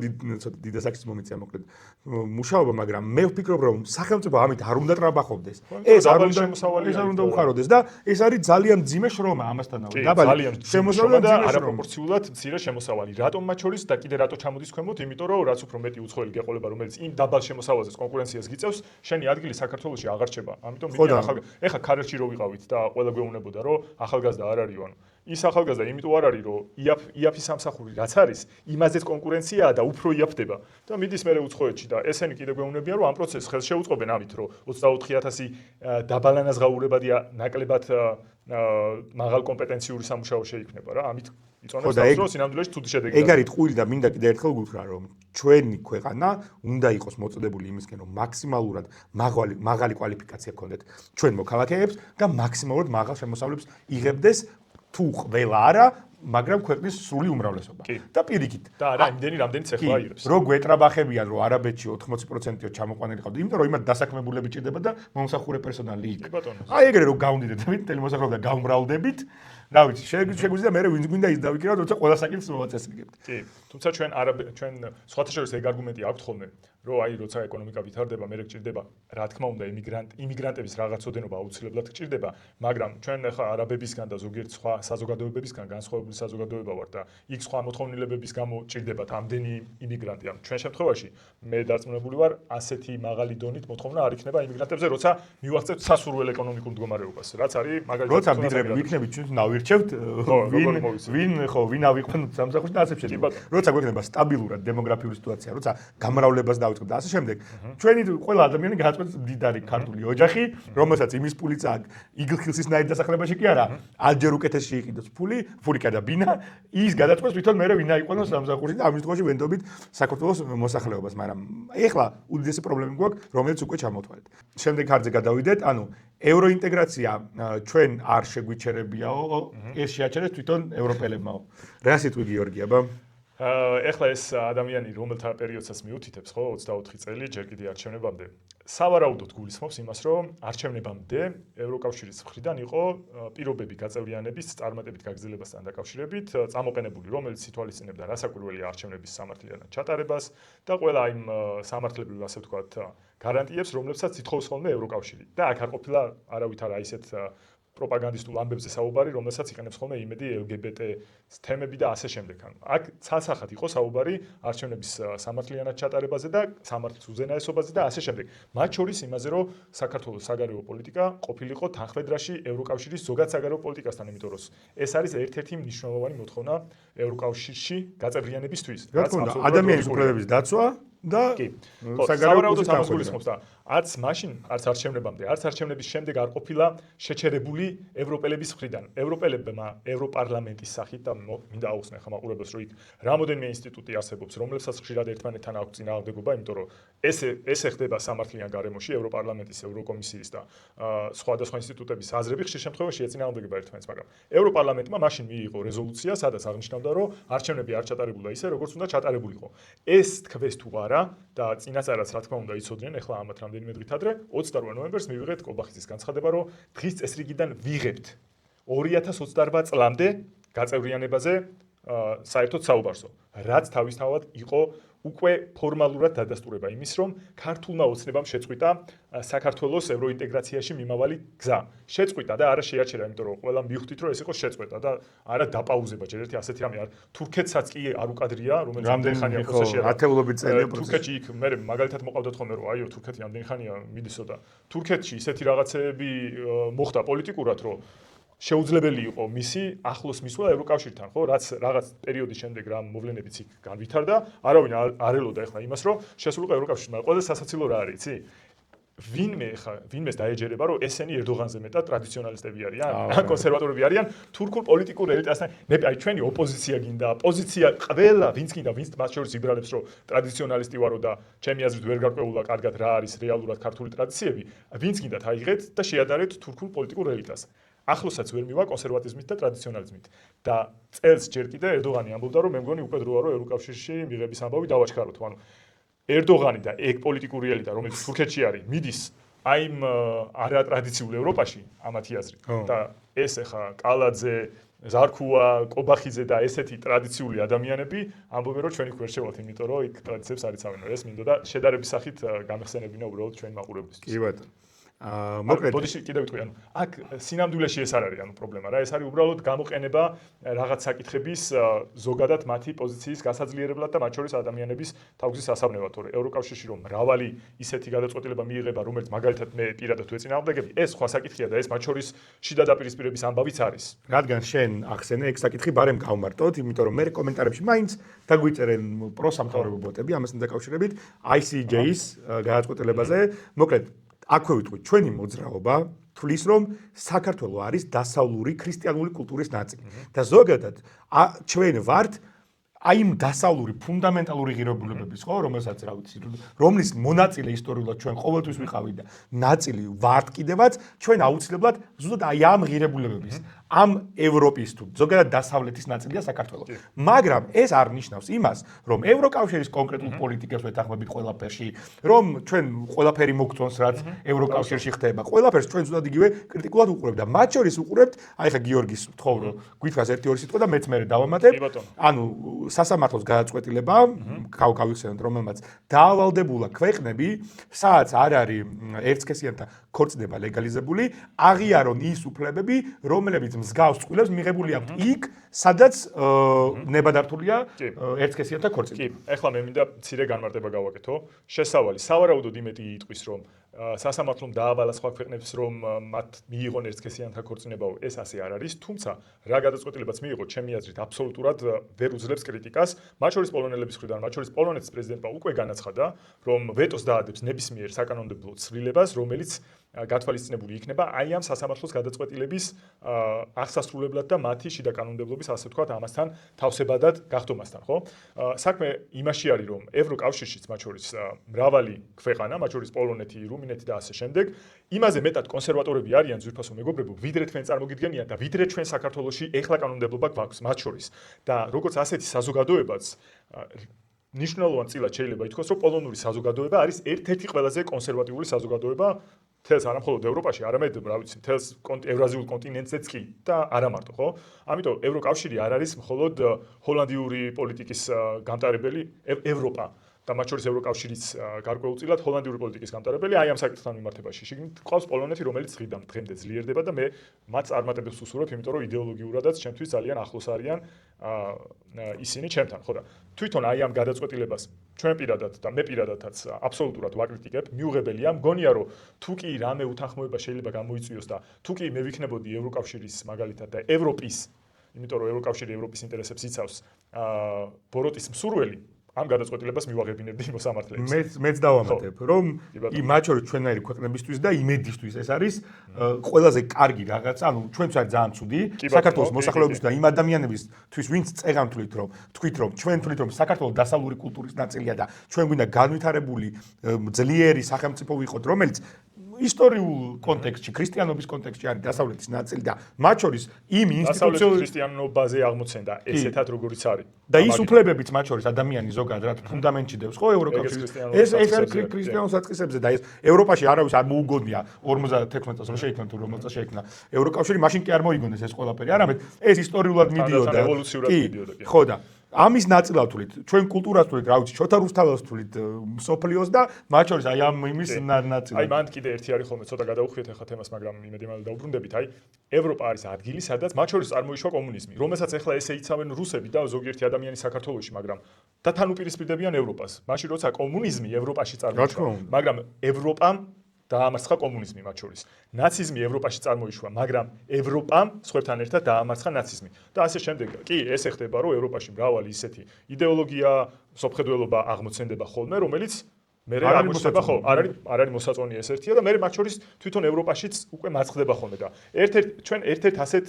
დიდასაკის მომიწია მოკლედ მუშაობა, მაგრამ მე ვფიქრობ რომ სახელმწიფო ამით არ უნდა ტრაბახობდეს. ეს არ უნდა უხაროდეს და ეს არის ძალიან მძიმე შრომა ამასთანავე. დაბალი შემოსავალი და არაპროპორციულად მცირე შემოსავალი. რატომ მათ შორის და კიდე რატო ჩამოდის ქვემოთ? იმიტომ რომ რაც უფრო მეტი უცხოელი გეყოლება, რომელიც იმ დაბალ შემოსავალზე კონკურენციას გიწევს, შენი ადგილი საქართველოში აღარ რჩება. ამიტომ ეხა ქარერში რო ვიყავით და ყველა გვეუბნებოდა რომ ახალგაზრდა არ არისო, ანუ ის ახალგაზრდა იმიტომ არ არის რომ იაფის სამსახური რაც არის, იმაზეც კონკურენციაა და უფრო იაფდება. და მიდის მერე უცხოეთში და ესენი კიდე გვეუბნებიან რომ ამ პროცესს ხელს შეუწყობენ ამით რომ 24000 დაბალანაზღაურებადი ნაკლებად მაღალ კომპეტენციური სამუშაო შეიქმნება რა. ამით იწონებს თავს რომ სინამდვილეში თუდი შედეგი. ეგ არის ტყუილი და მინდა კიდე ერთხელ გითხრა რომ ჩვენი ქვეყანა უნდა იყოს მოწოდებული იმისკენ რომ მაქსიმალურად მაღალი კვალიფიკაცია ჰქონდეთ ჩვენ მოქალაქეებს და მაქსიმალურად მაღალ შემოსავლებს იღებდეს თუ ყველა არა, მაგრამ ქვეყნის სრული უმრავლესობა. და პირიქით. და არა, იმდენი რამდენიც ახლა იღებს. რო გვეტრაბახებიან რომ არაბეთში 80%-ო ჩამოყვანილი ყავდა, იმიტომ რომ იმათ დასაქმებულები ჭირდება და მომსახურე პერსონალი იქ. აი ეგრე რომ გავდიდეთ, მთელი მოსახლეობა გამრავლდებით, რა ვიცი, შეგვიძლია მე ვინც გვინდა ის დავიკირავ, როცა ყველა საკითხს მოვაწესრიგებთ. კი, თუმცა ჩვენ სხვათა შორის ეგ არგუმენტი აქვთ ხოლმე, რომ აი როცა ეკონომიკა ვითარდება, მე გჭირდება, რა თქმა უნდა, იმიგრანტების რაღაცოდენობა აუცილებლად გჭირდება, მაგრამ ჩვენ ახლა არაბებისგან და ზოგიერთ სხვა საზოგადოებებისგან განსხვავებული საზოგადოება ვართ და იქ სხვა მოთხოვნილებების გამო ჭირდებათ ამდენი იმიგრანტი. ამ ჩვენ შემთხვევაში მე დარწმუნებული ვარ, ასეთი მაღალი დონით მოთხოვნა არ იქნება იმიგრანტებზე, როცა მივახცევთ სასურველ ეკონომიკურ მდგომარეობას, რაც არის მაგალითად როცა ვიქნებით ჩვენ ნავირჩევთ, ვინ ავიყვანოთ სამსახურში და ასე შემდეგ. როცა გვექნება სტაბილურად დემოგრაფიული სიტუაცია, როცა გამრავლებას დავიწყებთ და ასე შემდეგ, ჩვენი ყველა ადამიანი გააწყობს მდიდარი ქართული ოჯახი, რომელსაც იმის ფულიც აქვს, იგლხილსისნაირ დასახლებაში კი არა, ალჯერ უკეთესში იყიდოს ფული და ბინა, ის გადაწყვეტს თვითონ მე ვინ აიყვანოს სამსახურში და ამის დღეში ვენდობით საქართველოს მოსახლეობას, მაგრამ ეხლა უდიდესი პრობლემა გვაქვს, რომელიც უკვე ჩამოთვალეთ. შემდეგ ხარჯზე გადავიდეთ, ანუ ევროინტეგრაცია ჩვენ არ შეგვიჩერებიაო, ეს შეაჩერეს თვითონ ევროპელებმაო. რა სიტყვი გიორგი აბა? ეხლა ეს ადამიანი რომელთა პერიოდსაც მიუთითებს ხო 24 წელი ჯერ კიდე არჩევნებამდე სავარაუდოდ გულისხმობს იმას რომ არჩევნებამდე ევროკავშირის მხრიდან იყო პირობები გაწევრიანების წარმატებით გაგრძელებასთან დაკავშირებით წამოყენებული რომელიც ითვალისწინებდა რასაკვირველია არჩევნების სამართლიანად ჩატარებას და ყველა იმ სამართლებრივ ასე ვთქვათ გარანტიებს რომლებსაც ითხოვს ხოლმე ევროკავშირი და აქ არ ყოფილა არავით არა ისეთ პროპაგანდისტულ ამბებზე საუბარი, რომელსაც იყენებს ხოლმე იმედი LGBT თემები და ასე შემდეგ. აქ ცალსახად იყო საუბარი არჩევნების სამართლიანად ჩატარებაზე და სამართლის უზენაესობაზე და ასე შემდეგ. მათ შორის იმაზე, რომ საქართველოს საგარეო პოლიტიკა ყოფილიყო თანხმედრაში ევროკავშირის ზოგად საგარეო პოლიტიკასთან, იმიტომ რომ ეს არის ერთ-ერთი მნიშვნელოვანი მოთხოვნა ევროკავშირში გაწევრიანებისთვის. რაც ადამიანის უფლებების დაცვა და საგარეო პოლიტიკას და არც მაშინ, არც არჩევნებამდე, არც არჩევნების შემდეგ არ ყოფილა შეჩერებული ევროპელების მხრიდან. ევროპელებმა ევროპარლამენტის სახით და მინდა აუხსნე ხა მაყურებელს, რომ იქ რამოდენიმე ინსტიტუტი არსებობს, რომლებსაც ხშირად ერთმანეთთან აქვს წინააღმდეგობა, იმიტომ რომ ესე ხდება სამართლიან გარემოში ევროპარლამენტის, ევროკომისიის და სხვადასხვა ინსტიტუტების აზრები ხშირ შემთხვევაში ეწინააღმდეგება ერთმანეთს, მაგრამ ევროპარლამენტმა მაშინ მიიღო რეზოლუცია, სადაც აღნიშნავდა, რომ არჩევნები არ ჩატარებულა ისე, როგორც უნდა ჩატარებულიყო. ეს თქვეს თუ არა და წინასწარაც რა თქმა უნდა იცოდნენ, ახლა ამათ რამდენიმე დღით ადრე 28 ნოემბერს მივიღეთ კობახიძის განცხადება, რომ დღის წესრიგიდან ვიღებთ 2028 წლამდე გაწევრიანებაზე საერთოდ საუბარსო, რაც თავისთავად იყო უკვე ფორმალურად დადასტურება იმის, რომ ქართულმა ოცნებამ შეწყვიტა საქართველოს ევროინტეგრაციაში მიმავალი გზა. შეწყვიტა და არა შეაჩერა, იმიტომ რომ ყველა მიხვდით, რომ ეს იყო შეწყვეტა და არა დაპაუზება, ჯერ ერთი ასეთი რამე არ. თურქეთსაც კი არ უკადრია, რომელიც რამდენი ხანია პროცესია. ათეულობით წელია პროცესი. თურქეთში იქ მე მაგალითად მოყავდათ ხოლმე, რომ აიო, თურქეთი ამდენი ხანია მიდისო და თურქეთში ისეთი რაღაცეები მოხდა პოლიტიკურად, რომ შეუძლებელი იყო მისი ახლოს მისვლა ევროკავშირთან, ხო? რაც რაღაც პერიოდის შემდეგ რა მოვლენებიც იქ განვითარდა, არავინ არ ელოდა ახლა იმას, რომ შესულიყო ევროკავშირში, მაგრამ ყველაზე სასაცილო რა არის, იცი? ვინმეს დაეჯერება, რომ ესენი ერდოღანზე მეტად ტრადიციონალისტები არიან, ან კონსერვატორები არიან, თურქულ პოლიტიკურ ელიტასთან. მე აი ჩვენი ოპოზიცია გინდა, პოზიცია ყველა, ვინც გინდა, ვინც მას შორის იბრალებს, რომ ტრადიციონალისტი ვარო და ჩემი აზრით ვერ გარკვეულა კარგად რა არის რეალურად ქართული ტრადიციები, ვინც გინდათ აიღეთ და შეადარეთ თურქულ პოლიტიკურ ელიტას. ახლოსაც ვერ მივა კონსერვატიზმით და ტრადიციონალიზმით. და წელს ჯერ კიდე ერდოღანი ამბობდა, რომ მე მგონი უკვე დროა, რომ ევროკავშირში მიღების ამბავი დავაჩქაროთ. ანუ ერდოღანი და ეგ პოლიტიკური ელიტა, რომელიც თურქეთში არის, მიდის აი იმ არატრადიციულ ევროპაში, ამათი აზრით. და ეს ახლა კალაძე, ზარქუა, კობახიძე და ესეთი ტრადიციული ადამიანები ამბობენ, რომ ჩვენი ვერ შევალთ, იმიტომ რომ იქ ტრადიციებს არ იცავენ. ეს მინდოდა შედარების სახით გამეხსენებინა უბრალოდ ჩვენ მაყურებლისთვის. კი ბატონო. მოკლედ ბოდიში კიდევ ვიტყვი, ანუ აქ სინამდვილეში ეს არ არის ანუ პრობლემა რა, ეს არის უბრალოდ გამოყენება რაღაც საკითხების ზოგადად მათი პოზიციის გასაძლიერებლად და მათ შორის ადამიანების თავგზის ასაბნელად, თორე ევროკავშირში რომ მრავალი ისეთი გადაწყვეტილება მიიღება, რომელიც მაგალითად მე პირადად ვეწინააღმდეგები, ეს სხვა საკითხია და ეს მათ შორის შიდა დაპირისპირების ამბავიც არის. რადგან შენ ახსენე ეგ საკითხი ბარემ გავმარტოთ, იმიტომ რომ მე კომენტარებში მაინც დაგვიწერენ პროსამთავრობო ბოტები ამასთან დაკავშირებით ICJ-ის გადაწყვეტილებაზე, მოკლედ აქვე ვიტყვით, ჩვენი მოძრაობა თulis რომ საქართველო არის დასავლური ქრისტიანული კულტურის ნაწილი და ზოგადად ჩვენ ვართ აი იმ დასავლური ფუნდამენტალური ღირებულებების, ხო, რომელსაც რა ვიცი, რომლის მონაწილე ისტორიულად ჩვენ ყოველთვის ვიყავით და ნაწილი ვართ კიდევაც, ჩვენ აუცილებლად ზუსტად აი ამ ღირებულებების, ამ ევროპის თუ ზოგადად დასავლეთის ნაწილია საქართველო. მაგრამ ეს არ ნიშნავს იმას, რომ ევროკავშირის კონკრეტულ პოლიტიკებს ვეთანხმებით ყველაფერში, რომ ჩვენ ყველაფერი მოგწონს, რაც ევროკავშირში ხდება. ყველაფერს ჩვენ ზუსტად იგივე კრიტიკულად უყურებთ და მათ შორის უყურებთ, აი ხა გიორგის ვთხოვ, რომ გითხრას 1-2 სიტყვა და მეც მე დავამატებ. ანუ სასამართლოს გადაწყვეტილება, გავიხსენოთ, რომელმაც დაავალდებულა ქვეყნები, სადაც არ არის ერთსქესიანთა ქორწინება ლეგალიზებული, აღიარონ ის უფლებები, რომლებიც მსგავს წყვილებს მიღებული აქვთ იქ, სადაც ნებადართულია ერთსქესიანთა ქორწინება. კი, ეხლა მე მინდა მცირე განმარტება გავაკეთო. შესავალი სავარაუდოდ იმედი იტყვის, რომ სასამართლომ დაავალა სხვა ქვეყნებს, რომ მათ მიიღონ ერთსქესიანთა ქორწინებაო, ეს ასე არ არის, თუმცა რა გადაწყვეტილებაც მიიღო, ჩემი აზრით აბსოლუტურად ვერ უძლებს კრიტიკას, მათ შორის პოლონელების მხრიდან, მათ შორის პოლონეთის პრეზიდენტმა უკვე განაცხადა, რომ ვეტოს დაადებს ნებისმიერ საკანონმდებლო ცვლილებას, რომელიც გათვალისწინებული იქნება აი ამ სასამართლოს გადაწყვეტილების აღსასრულებლად და მათი შიდა კანონმდებლობის, ასე ვთქვათ, ამასთან თავსებადად გახდომასთან, ხო? საქმე იმაში არის, რომ ევროკავშირშიც მათ შორის მრავალი ქვეყანა, მათ შორის პოლონეთი, რუმინეთი და ასე შემდეგ, იმაზე მეტად კონსერვატორები არიან ძვირფასო მეგობრებო, ვიდრე თქვენ წარმოგიდგენიათ და ვიდრე ჩვენ საქართველოში ეხლა კანონმდებლობა გვაქვს მათ შორის. და როგორც ასეთი საზოგადოებაც ნიშნულოვან წილად შეიძლება ითქვას, რომ პოლონური საზოგადოება არის ერთ-ერთი ყველაზე კონსერვატიული საზოგადოება თელს არა მხოლოდ ევროპაში, არამედ რა ვიცი, თელს ევრაზიულ კონტინენტზეც კი და არა მარტო, ხო? ამიტომ ევროკავშირი არ არის მხოლოდ ჰოლანდიური პოლიტიკის გამტარებელი ევროპა და მათ შორის ევროკავშირის გარკვეულწილად ჰოლანდიური პოლიტიკის გამტარებელი აი ამ საკითხთან მიმართებაში. შიგნით ყავს პოლონეთი, რომელიც დღემდე ძლიერდება და მე მათ წარმატებებს უსურვებ, იმიტომ რომ იდეოლოგიურადაც ჩემთვის ძალიან ახლოს არიან ისინი ჩემთან, ხო და თვითონ აი ამ გადაწყვეტილებას ჩვენ პირადად და მე პირადადაც აბსოლუტურად ვაკრიტიკებ, მიუღებელია, მგონია რომ თუ კი რამე უთანხმოება შეიძლება გამოიწვიოს და თუ კი მე ვიქნებოდი ევროკავშირის მაგალითად და ევროპის, იმიტომ რომ ევროკავშირი ევროპის ინტერესებს იცავს, ბოროტის მსურველი ამ გადაწყვეტილებას მივაღებინებდი მოსამართლეებს. მეც დავამატებ, რომ მათ შორის ჩვენაირი ქვეყნებისთვის და იმედისთვის ეს არის ყველაზე კარგი რაღაცა, ანუ ჩვენც არის ძალიან ცუდი საქართველოს მოსახლეობის და იმ ადამიანებისთვის, ვინც წეღან თქვით, რომ ჩვენ თვლით, რომ საქართველოს დასავლური კულტურის ნაწილია და ჩვენ გვინდა განვითარებული ძლიერი სახელმწიფო ვიყოთ, რომელიც ისტორიულ კონტექსტში, ქრისტიანობის კონტექსტში არის დასავლეთის ნაწილი და მათ შორის იმ ინსტიტუციურ ქრისტიანობაზე აღმოცენდა ესეთად როგორიც არის. და ის უფლებებიც მათ შორის ადამიანი ზოგადად რა ფუნდამენტში დევს, ხო, ევროკავშირი. ეს არის ქრისტიანულ საწყისებზე და ეს ევროპაში არავის არ მოუგონია 56 წელს რომ შეიქმნა თუ რომელ წელს შეიქმნა ევროკავშირი, მაშინ კი არ მოიგონეს ეს ყველაფერი, არამედ ეს ისტორიულად მიდიოდა. ევოლუციურად მიდიოდა. ხო და ამის ნაწილად თulit ჩვენ კულტურას თulit რა ვიცი შოთა რუსთაველს თulit სოფლიოს და მათ შორის აი ამ იმის ნაწილად. აი მან კიდე ერთი არის ხოლმე ცოტა გადავუხვიეთ ახლა თემას, მაგრამ იმედი მაქვს დაუბრუნდებით. აი ევროპა არის ადგილი, სადაც მათ შორის წარმოიშვა კომუნიზმი, რომელსაც ახლა ესე იცავენ რუსები და ზოგიერთი ადამიანი საქართველოში, მაგრამ და თან უპირისპირდებიან ევროპას. მაშინ როცა კომუნიზმი ევროპაში წარმოიშვა, მაგრამ ევროპამ დაამარცხა კომუნიზმი მათ შორის. ნაციზმი ევროპაში წარმოიშვა, მაგრამ ევროპამ სხვებთან ერთად დაამარცხა ნაციზმი. და ასე შემდეგ. კი, ესე ხდება, რომ ევროპაში მრავალი ისეთი იდეოლოგია, სოფხედველობა აღმოცენდება ხოლმე, რომელიც მე აღმოჩნდება ხო, არ არის მოსაწონი ეს ერთია და მე მათ შორის თვითონ ევროპაშიც უკვე მაცხდება ხოლმე და ჩვენ ერთ-ერთ ასეთ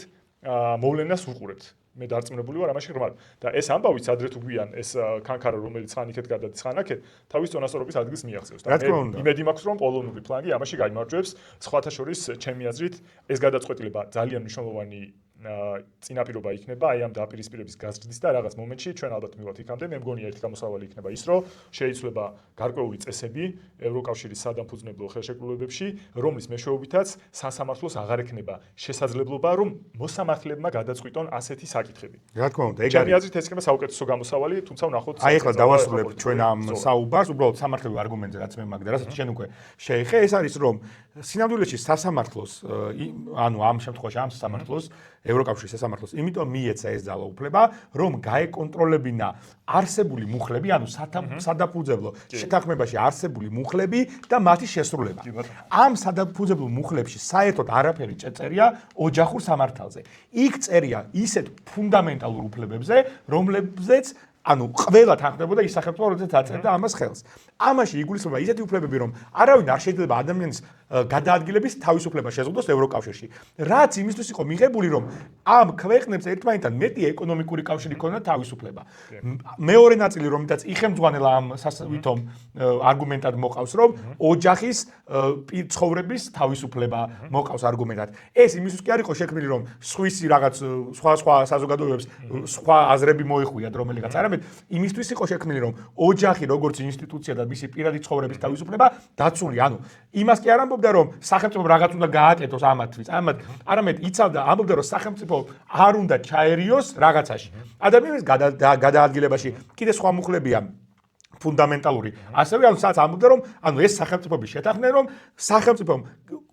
მოვლენას ვუყურებთ. მე დარწმუნებული ვარ ამაში ღრმად და ეს ამბავიც ადრე თუ გვიან ეს კანკარა რომელიც ხან იქეთ გადადის ხან აქეთ თავის წონასწორობის ადგილს მიაღწევს და იმედი მაქვს რომ პოლონური ფლანგი ამაში გაიმარჯვებს სხვათა შორის ჩემი აზრით ეს გადაწყვეტილება ძალიან მნიშვნელოვანი წინაპირობა იქნება აი ამ დაპირისპირების გაზრდის და რაღაც მომენტში ჩვენ ალბათ მივიღოთ იქამდე მე მგონია ერთი გამოსავალი იქნება ის რომ შეიძლება გარკვეული წესები ევროკავშირის სადამფუძნებლო ხელშეკრულებებში რომლის მეშვეობითაც სასამართლოს აღარ ექნება შესაძლებლობა რომ მოსამართლებმა გადაწყვიტონ ასეთი საკითხები რა თქმა უნდა ეგ ჩემი აზრით ეს იქნება საუკეთესო გამოსავალი თუმცა ვნახოთ აი ახლა დავასრულებთ ჩვენ ამ საუბარს უბრალოდ სამართლებრივ არგუმენტზე რაც მე მაგ და რასაც შენ უკვე შეეხე ეს არის რომ სინამდვილეში სასამართლოს ანუ ამ შემთხვევაში ამ სასამართლოს ევროკავშირის სასამართლოს იმიტომ მიეცა ეს ძალაუფლება რომ გაეკონტროლებინა არსებული მუხლები ანუ სადაფუძებლო შეთანხმებაში არსებული მუხლები და მათი შესრულება ამ სადაფუძებლო მუხლებში საერთოდ არაფერი წერია ოჯახურ სამართალზე იქ წერია ისეთ ფუნდამენტალურ უფლებებზე რომლებზეც ანუ ყველა თანხმდებოდა ის სახელმწიფო როდესაც აწერდა ამას ხელს. ამაში იგულისხმება ისეთი უფლებები რომ არავინ არ შეიძლება ადამიანის გადაადგილების თავისუფლება შეზღუდოს ევროკავშირში. რაც იმისთვის იყო მიღებული რომ ამ ქვეყნებს ერთმანეთთან მეტი ეკონომიკური კავშირი ქონდათ თავისუფლება. მეორე ნაწილი რომლითაც იხემძღვანელა ამ ვითომ არგუმენტად მოყავს რომ ოჯახის ცხოვრების თავისუფლება მოყავს არგუმენტად. ეს იმისთვის კი არ იყო შექმნილი რომ სხვისი რაღაც სხვა საზოგადოებებს სხვა აზრები მოეხვიათ რომელიღაც არამედ იმისთვის იყო შექმნილი რომ ოჯახი როგორც ინსტიტუცია და მისი პირადი ცხოვრების თავისუფლება დაცული. ანუ იმას კი არ ამბობდა რომ სახელმწიფო რაღაც უნდა გააკეთოს ამათთვის. არამედ იცავდა ამბობდა რომ სახელმწიფო არ უნდა ჩაერიოს რაღაცაში. ადამიანის გადაადგილებაში კიდე სხვა მუხლებია ფუნდამენტალური. ასევე ანუ სადაც ამბობდა რომ ანუ ეს სახელმწიფოების შეთანხმება რომ სახელმწიფომ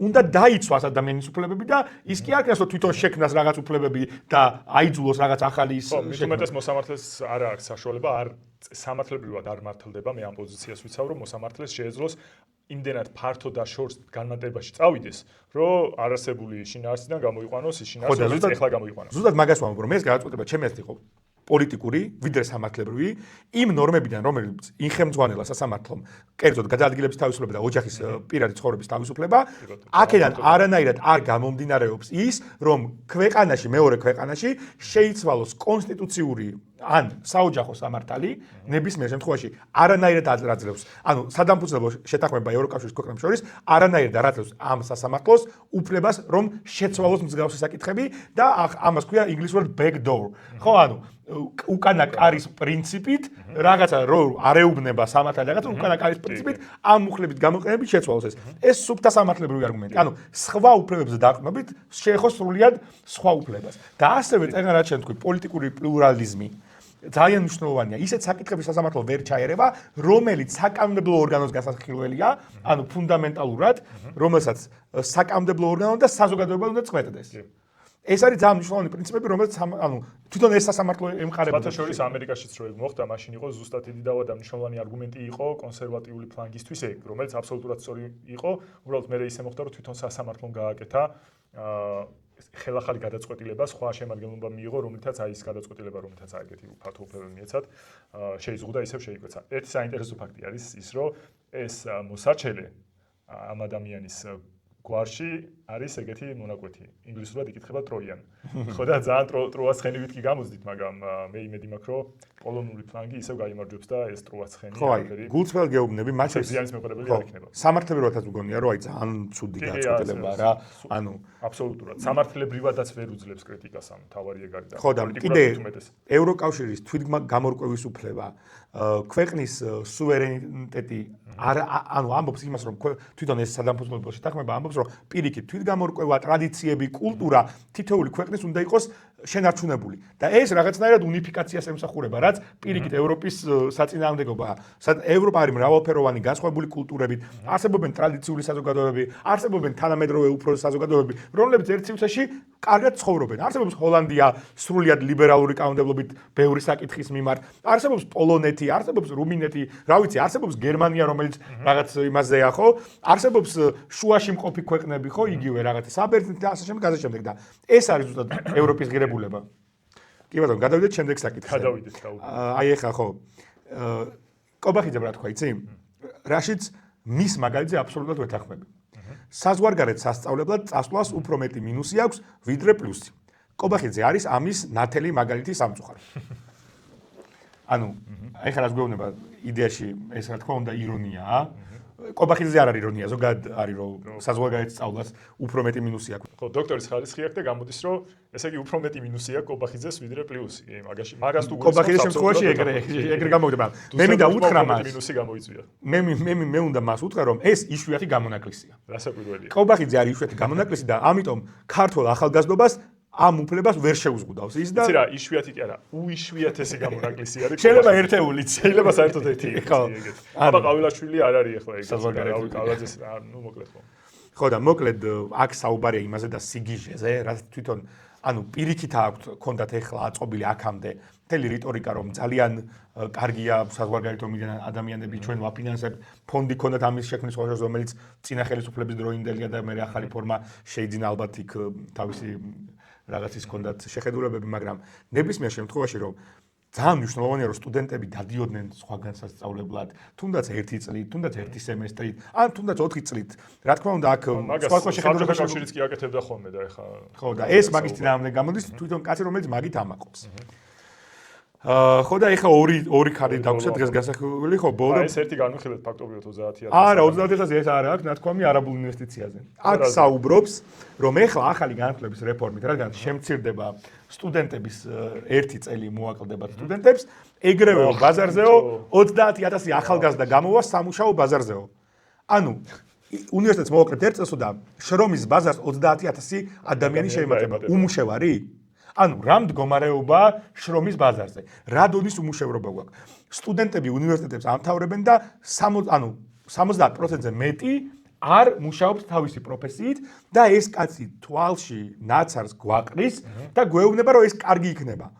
უნდა დაიცვას ადამიანის უფლებები და ის კი არ ქნას რომ თვითონ შექმნას რაღაც უფლებები და აიძულოს რაღაც ახალი ის შემეტეს მოსამართლეს არ აქვს საშუალება არ სამართლებრივად არ მართლდება მე ამ პოზიციას ვიცავ რომ მოსამართლეს შეეძლოს იმდენად ფართო და შორს განმარტებაში წავიდეს რომ არასებული შინაარსიდან გამოიყვანოს ის შინაარსი რომელიც ეხლა გამოიყვანოს ზუსტად მაგას ვამბობ რომ ეს გადაწყვეტილება ჩემი აზრით იყო პოლიტიკური, ვიდრე სამართლებრივი, იმ ნორმებიდან, რომელიც იხემძღვანელა სასამართლომ, კერძოდ გადაადგილების თავისუფლება და ოჯახის პირადი ცხოვრების თავისუფლება, აქედან არანაირად არ გამომდინარეობს ის, რომ ქვეყანაში, მეორე ქვეყანაში შეიცვალოს კონსტიტუციური ან საოჯახო სამართალი, ნებისმიერ შემთხვევაში არანაირად არ აძლევს, ანუ სადამფუძნებლო შეთანხმება ევროკავშირის ქვეყნებს შორის არანაირად არ აძლევს ამ სასამართლოს უფლებას, რომ შეცვალოს მსგავსი საკითხები და ამას ქვია ინგლისურად backdoor. ხო, ანუ უკანა კარის პრინციპით რაღაცა რომ არეუბნება სამართალი რაღაცა უკანა კარის პრინციპით ამ მუხლებით გამოყენებით შეცვალოს ეს. ეს სუფთა სამართლებრივი არგუმენტი. ანუ სხვა უფლებებზე დაყრდნობით შეეხოს სრულიად სხვა უფლებას. და ასევე წეგნა რაც შენ თქვი პოლიტიკური პლურალიზმი ძალიან მნიშვნელოვანია. ისეთ საკითხების სასამართლო ვერ ჩაერევა, რომელიც საკანონმდებლო ორგანოს გასახილველია, ანუ ფუნდამენტალურად, რომელსაც საკანონმდებლო ორგანო და საზოგადოება უნდა წყვეტდეს. ეს არის ძალიან მნიშვნელოვანი პრინციპები, რომელიც ანუ თვითონ ეს სასამართლო ემყარება. სხვათა შორის ამერიკაშიც რო ეგ მოხდა, მაშინ იყო ზუსტად დიდავა და მნიშვნელოვანი არგუმენტი იყო კონსერვატიული ფლანგისთვის ეგ, რომელიც აბსოლუტურად სწორი იყო. უბრალოდ მე ისე მოხდა, რომ თვითონ სასამართლომ გააკეთა ხელახალი გადაწყვეტილება სხვა შემადგენლობა მიიღო, რომლითაც აი ეს გადაწყვეტილება, რომლითაც აი ეგეთი ფართო უფლებები მიეცათ, შეიზღუდა ისევ შეიკვეცა. ერთი საინტერესო ფაქტი არის ის, რომ ეს მოსარჩელე ამ ადამიანის გვარში არის ეგეთი მონაკვეთი. ინგლისურად იკითხება ტროიან. ხო და ძალიან ტროას ცხენივით კი გამოსდით, მაგრამ მე იმედი მაქვს, რომ პოლონური ფლანგი ისევ გაიმარჯვებს და ეს ტროას ცხენი ხო, გულწრფელ გეუბნები, მათ შორის ზიანის მეყოლებელი არ იქნება. სამართლებრივადაც მგონია, რომ აი ძალიან ცუდი გადაწყვეტილება რა. ანუ აბსოლუტურად. სამართლებრივადაც ვერ უძლებს კრიტიკას ამ თავარი ეგ არის და ხო და კიდე ევროკავშირის თვითგამორკვევის უფლება, ქვეყნის სუვერენიტეტი ანუ ამბობს იმას, რომ თვითონ ეს სადამფუძნებლო შეთანხმება ამბობს, რომ პირიქით თვითგამორკვევა, ტრადიციები, კულტურა თითოეული ქვეყნის უნდა იყოს შენარჩუნებული და ეს რაღაცნაირად უნიფიკაციას ემსახურება, რაც პირიქით ევროპის საწინააღმდეგოა. ევროპა არის მრავალფეროვანი განსხვავებული კულტურებით, არსებობენ ტრადიციული საზოგადოებები, არსებობენ თანამედროვე უფროსი საზოგადოებები, რომლებიც ერთ სივრცეში კარგად ცხოვრობენ. არსებობს ჰოლანდია სრულიად ლიბერალური კანონმდებლობით ბევრი საკითხის მიმართ, არსებობს პოლონეთი, არსებობს რუმინეთი, რა ვიცი, არსებობს გერმანია, რომელიც რაღაც იმაზეა, ხო? არსებობს შუაში მყოფი ქვეყნები, ხო, იგივე რაღაცა საბერძნეთი და ასე შემდეგ და ეს არის ზუსტად ევროპის ღირებულება. კი ბატონო, გადავიდეთ შემდეგ საკითხზე. გადავიდეთ, აი ეხლა ხო. კობახიძემ რა თქვა, იცი? რაშიც მის მაგალითზე აბსოლუტურად ვეთანხმები. საზღვარგარეთ სასწავლებლად წასვლას უფრო მეტი მინუსი აქვს, ვიდრე პლუსი. კობახიძე არის ამის ნათელი მაგალითი სამწუხაროდ. ანუ, აი ხა რას გვეუბნება იდეაში ეს რა თქმა უნდა ირონიაა. კობახიძე არ არის ირონია, ზოგადად არის რომ საზღვარგარეთ სწავლას უფრო მეტი მინუსი აქვს. ხო, დოქტორის ხარისხი აქვს და გამოდის რომ ესე იგი უფრო მეტი მინუსი აქვს კობახიძეს ვიდრე პლუსი. მაგაში მაგას თუ კობახიძის შემთხვევაში ეგრე გამოვიდა, მაგრამ მე მინდა უთხრა მას. მინუსი გამოიწვია. მე უნდა მას უთხრა რომ ეს იშვიათი გამონაკლისია. რასაკვირველია. კობახიძე არის იშვიათი გამონაკლისი და ამიტომ ქართულ ახალგაზრდობას ამ უფლებას ვერ შეუზღუდავს ის და იცი რა, იშვიათი კი არა, უიშვიათესი გამონაკლისი არის. შეიძლება ერთეულიც, შეიძლება საერთოდ ერთი იყოს ხო. ეგეთ. აბა ყავილაშვილი არ არის ახლა ეგეთ. საზღვარგარეთ. რავი, ყავლაძეს ნუ მოკლედ ხო. ხო და მოკლედ აქ საუბარია იმაზე და სიგიჟეზე, რაც თვითონ ანუ პირიქით აქვს კონდათ ეხლა აწყობილი აქამდე მთელი რიტორიკა რომ ძალიან კარგია საზღვარგარეთ რომ მიდიან ადამიანები ჩვენ ვაფინანსებთ ფონდი კონდათ ამის შექმნის ხოლმე რომელიც წინა ხელისუფლების დროინდელია და მე ახალი ფორმა შეიძინა ალბათ იქ თავისი რაღაცის კონდათ შეხედულებები, მაგრამ ნებისმიერ შემთხვევაში რომ ძალიან მნიშვნელოვანია რომ სტუდენტები დადიოდნენ სხვაგან სასწავლებლად, თუნდაც ერთი წლით, თუნდაც ერთი სემესტრით, ან თუნდაც 4 წლით. რა თქმა უნდა, აქ სხვა შეხედულებაში კავშირიც კი აკეთებდა ხოლმე და ეხა ხო და ეს მაგის წინააღმდეგ გამოდის თვითონ კაცი რომელიც მაგით ამაყობს. ხო და ეხა ორი ქარდი დაგვსა დღეს გასახსოვილი ხო ბოლო ეს ერთი განვიხილეთ ფაქტობრივად 30,000. არა 30,000 ეს არ აქვს ნათქვამი არაბულ ინვესტიციაზე. აქ საუბრობს რომ ეხლა ახალი განათლების რეფორმით რადგან შემცირდება სტუდენტების ერთი წელი მოაკლდება სტუდენტებს ეგრევე ბაზარზეო 30,000 ახალგაზრდა გამოვა სამუშაო ბაზარზეო. ანუ უნივერსიტეტს მოვაკლებთ ერთ წელსო და შრომის ბაზარს 30,000 ადამიანი შეემატება. უმუშევარი? ანუ რა მდგომარეობა შრომის ბაზარზე? რა დონის უმუშევრობა გვაქვს? სტუდენტები უნივერსიტეტებს ამთავრებენ და 70%-ზე მეტი არ მუშაობს თავისი პროფესიით და ეს კაცი თვალში ნაცარს გვაყრის და გვეუბნება რომ ეს კარგი იქნება.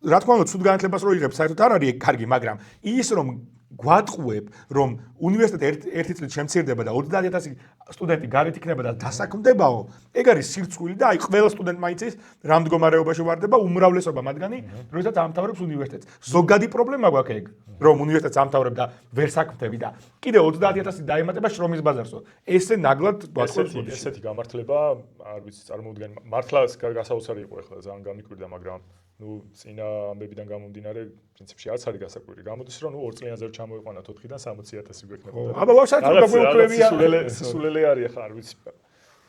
რა თქმა უნდა, ცუდ განათლებას რო იღებს, საერთოდ არ არის კარგი, მაგრამ ის რომ გვატყუებ, რომ უნივერსიტეტი ერთი წლით შემცირდება და 30,000 სტუდენტი გარეთ იქნება და დასაქმდებაო, ეგ არის სირცხვილი და აი ყველა სტუდენტმა იცის, რა მდგომარეობაში ვარდება უმრავლესობა მათგანი, როდესაც ამთავრებს უნივერსიტეტს. ზოგადი პრობლემა გვაქვს ეგ, რომ უნივერსიტეტს ამთავრებ და ვერ საქმდები და კიდე 30,000 დაემატება შრომის ბაზარსო. ესე ნაგლად გვაწყობს ესეთი გამართლება, არ ვიცი, წარმოუდგენ მართლა გასაოცარი იყო ახლა ძალიან გამიკვირდა, მაგრამ ნუ წინა ამბებიდან გამომდინარე, პრინციპში არც არის გასაკვირი. გამოდის რომ ნუ 2 წლიანზე ჩამოიყვანათ 4-დან 60,000 გვექნებოდა. აბა ვაშაჭრო გვეუფლებია. სულელე არის ახლა, არ ვიცი.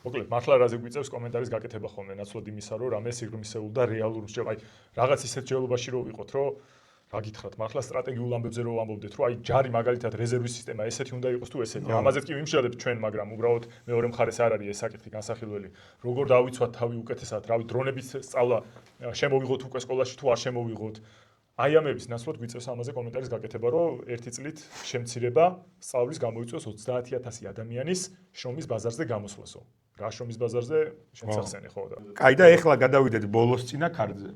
მოკლედ, მართლა რაზე გვიწევს კომენტარის გაკეთება ხოლმე, ნაცვლად იმისა, რომ რამე სიღრმისეულ და რეალურ მსჯელობა, აი რაღაც ისეთ ჯელობაში რო ვიყოთ, რომ რა გითხრათ, მართლა სტრატეგიულ ამბებზე რო ამბობდეთ, რომ აი ჯარი მაგალითად რეზერვის სისტემა ესეთი უნდა იყოს თუ ესეთი. ამაზეც კი ვიმშრალებთ ჩვენ, მაგრამ უბრალოდ მეორე მხარეს არ არის ეს საკითხი განსახილველი. როგორ დავიცვათ თავი უკეთესად, რავი, დრონების სწავლა შემოვიღოთ უკვე სკოლაში თუ არ შემოვიღოთ. აი ამების ნაცვლად გვიწევს ამაზე კომენტარის გაკეთება, რომ ერთი წლით შემცირება სწავლის გამოიწვევს 30,000 ადამიანის შრომის ბაზარზე გამოსვლასო. რა შრომის ბაზარზე შეცახსენე ხო და. კაი და ეხლა გადავიდეთ ბოლოს წინა ქარდზე.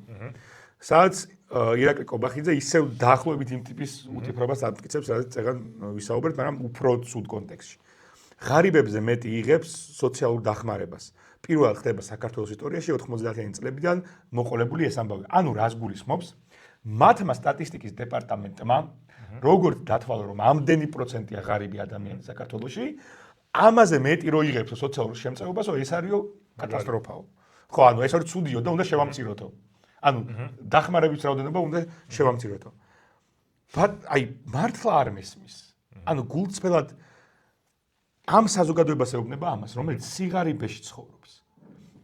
სადაც ირაკლი კობახიძე ისევ დაახლოებით იმ ტიპის უთითრობას ამტკიცებს, სადაც წეგან ვისაუბრეთ, მაგრამ უფრო ცუდ კონტექსტში. ღარიბებზე მეტი იღებს სოციალურ დახმარებას. პირველად ხდება საქართველოს ისტორიაში 90-იანი წლებიდან მოყოლებული ეს ამბავი. ანუ რას გულისხმობს? მათმა სტატისტიკის დეპარტამენტმა როგორც დათვალა რომ ამდენი პროცენტია ღარიბი ადამიანი საქართველოში, ამაზე მეტი რო იღებს სოციალურ შემწეობასო, ეს არისო კატასტროფაო. ხო, ანუ ეს არის ცუდიო და უნდა შევამციროთო. ანუ დახმარების რაოდენობა უნდა შევამციროთო. აი მართლა არ მესმის. ანუ გულწრფელად ამ საზოგადოებას ეუბნება ამას, რომელიც სიღარიბეში ცხოვრობს.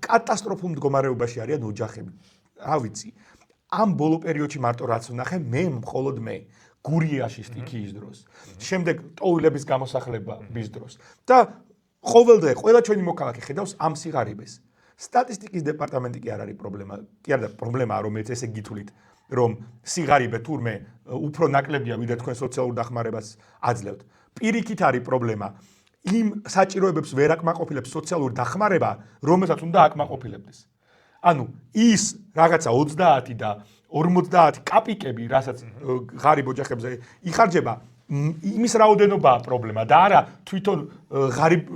კატასტროფულ მდგომარეობაში არიან ოჯახები. რა ვიცი, ამ ბოლო პერიოდში მარტო რაც ვნახე, მე მხოლოდ მე გურიაში სტიქიის დროს, შემდეგ ტოვილების გამოსახლების დროს და ყოველდღე ყველა ჩვენი მოქალაქე ხედავს ამ სიღარიბეს. სტატისტიკის დეპარტამენტი კი არ არის პრობლემა. კი არა პრობლემაა, რომელიც ესე გითვლით, რომ სიღარიბე თურმე უფრო ნაკლებია, ვიდრე თქვენ სოციალურ დახმარებას აძლევთ. პირიქით არის პრობლემა იმ საჭიროებებს ვერ აკმაყოფილებს სოციალური დახმარება, რომელსაც უნდა აკმაყოფილებდეს. ანუ ის რაღაცა 30 და 50 კაპიკები, რასაც ღარიბ ოჯახებზე იხარჯება, იმის რაოდენობაა პრობლემა და არა თვითონ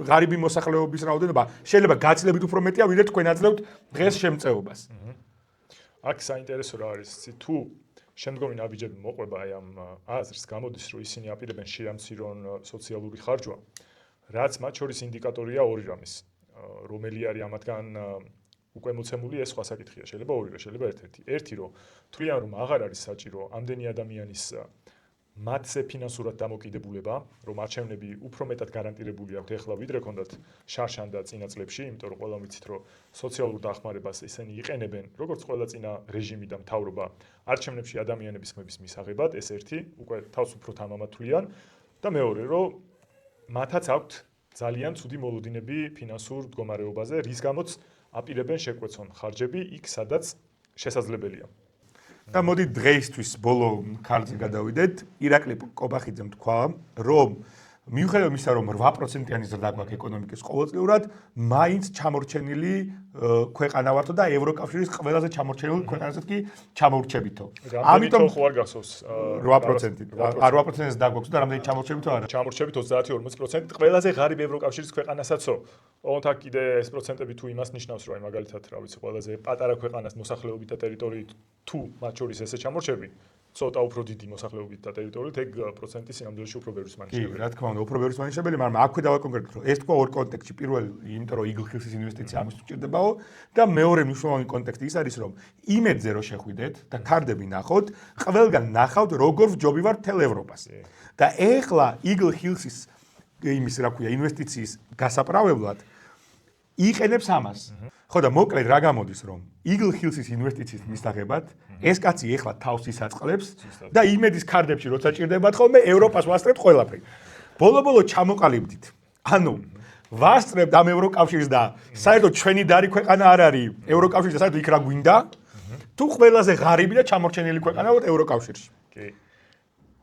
ღარიბი მოსახლეობის რაოდენობა. შეიძლება გაცილებით უფრო მეტია, ვიდრე თქვენ აძლევთ დღეს შემწეობას. აქ საინტერესო რა არის, თუ შემდგომი ნაბიჯები მოყვება აი ამ აზრს გამოდის, რომ ისინი აპირებენ შეამცირონ სოციალური ხარჯვა, რაც მათ შორის ინდიკატორია ორი რამის, რომელი არის ამათგან უკვე მოცემული, ეს სხვა საკითხია, შეიძლება ორივე, შეიძლება ერთ-ერთი. ერთი რომ თვლიან, რომ აღარ არის საჭირო ამდენი ადამიანის მათზე ფინანსურად დამოკიდებულება, რომ არჩევნები უფრო მეტად გარანტირებული აქვთ ეხლა ვიდრე ქონდათ შარშან და წინა წლებში, იმიტომ რომ ყველამ ვიცით, რომ სოციალურ დახმარებას ისინი იყენებენ, როგორც ყველა წინა რეჟიმი და მთავრობა არჩევნებში ადამიანების ხმების მისაღებად, ეს ერთი, უკვე თავს უფრო თამამად თვლიან და მეორე, რომ მათაც აქვთ ძალიან ცუდი მოლოდინები ფინანსურ მდგომარეობაზე, რის გამოც აპირებენ შეკვეცონ ხარჯები იქ, სადაც შესაძლებელია. და მოდი დღეისთვის ბოლო ქარზე გადავიდეთ. ირაკლი კობახიძემ თქვა, რომ მიუხედავად იმისა, რომ 8%-იანი ზრდა გვაქვს ეკონომიკის ყოველწლიურად, მაინც ჩამორჩენილი ქვეყანა ვართო და ევროკავშირის ყველაზე ჩამორჩენილი ქვეყანასაც კი ჩამოვრჩებითო. ამიტომ ხო არ გახსოვს 8%. 8%-ს დაგვაქვს და რამდენი ჩამორჩებითო არა. ჩამორჩებით 30-40%, ყველაზე ღარიბ ევროკავშირის ქვეყანასაც-ო. ოღონდ აქ კიდე ეს პროცენტები თუ იმას ნიშნავს, რომ აი მაგალითად, რა ვიცი, ყველაზე პატარა ქვეყანას მოსახლეობით და ტერიტორიით თუ მათ შორის ესე ჩამორჩები, ცოტა უფრო დიდი მოსახლეობით და ტერიტორიით, ეგ პროცენტი სინამდვილეში უფრო ბევრს მანიშნებს. კი, რა თქმა უნდა, უფრო ბევრს მანიშნებს, მაგრამ აქვე დავაკონკრეტოთ, რომ ეს თქვა ორ კონტექსტში. პირველი, იმიტომ რომ იგლ-ხილსის ინვესტიცია ამის უჭირდებაო და მეორე მნიშვნელოვანი კონტექსტი ის არის, რომ იმედზე რო შეხვიდეთ და ქარდები ნახოთ, ყველგან ნახავთ, როგორ ვჯობი ვარ მთელ ევროპას. და ეხლა იგლ-ხილსის იმის რა ქვია, ინვესტიციის გასაправებლად იყენებს ამას. ხო და მოკლედ რა გამოდის, რომ იგლ-ხილსის ინვესტიციის მისაღებად ეს კაცი ეხლა თავს ისაწყლებს და იმედის ქარდებში როცა ჭირდებათ ხოლმე ევროპას ვასწრებთ ყველაფერი. ბოლო-ბოლო ჩამოყალიბდით. ანუ ვასწრებთ ამ ევროკავშირს და საერთოდ ჩვენი დარი ქვეყანა არ არის ევროკავშირში და საერთოდ იქ რა გვინდა? თუ ყველაზე ღარიბი და ჩამორჩენილი ქვეყანა ვართ ევროკავშირში. კი.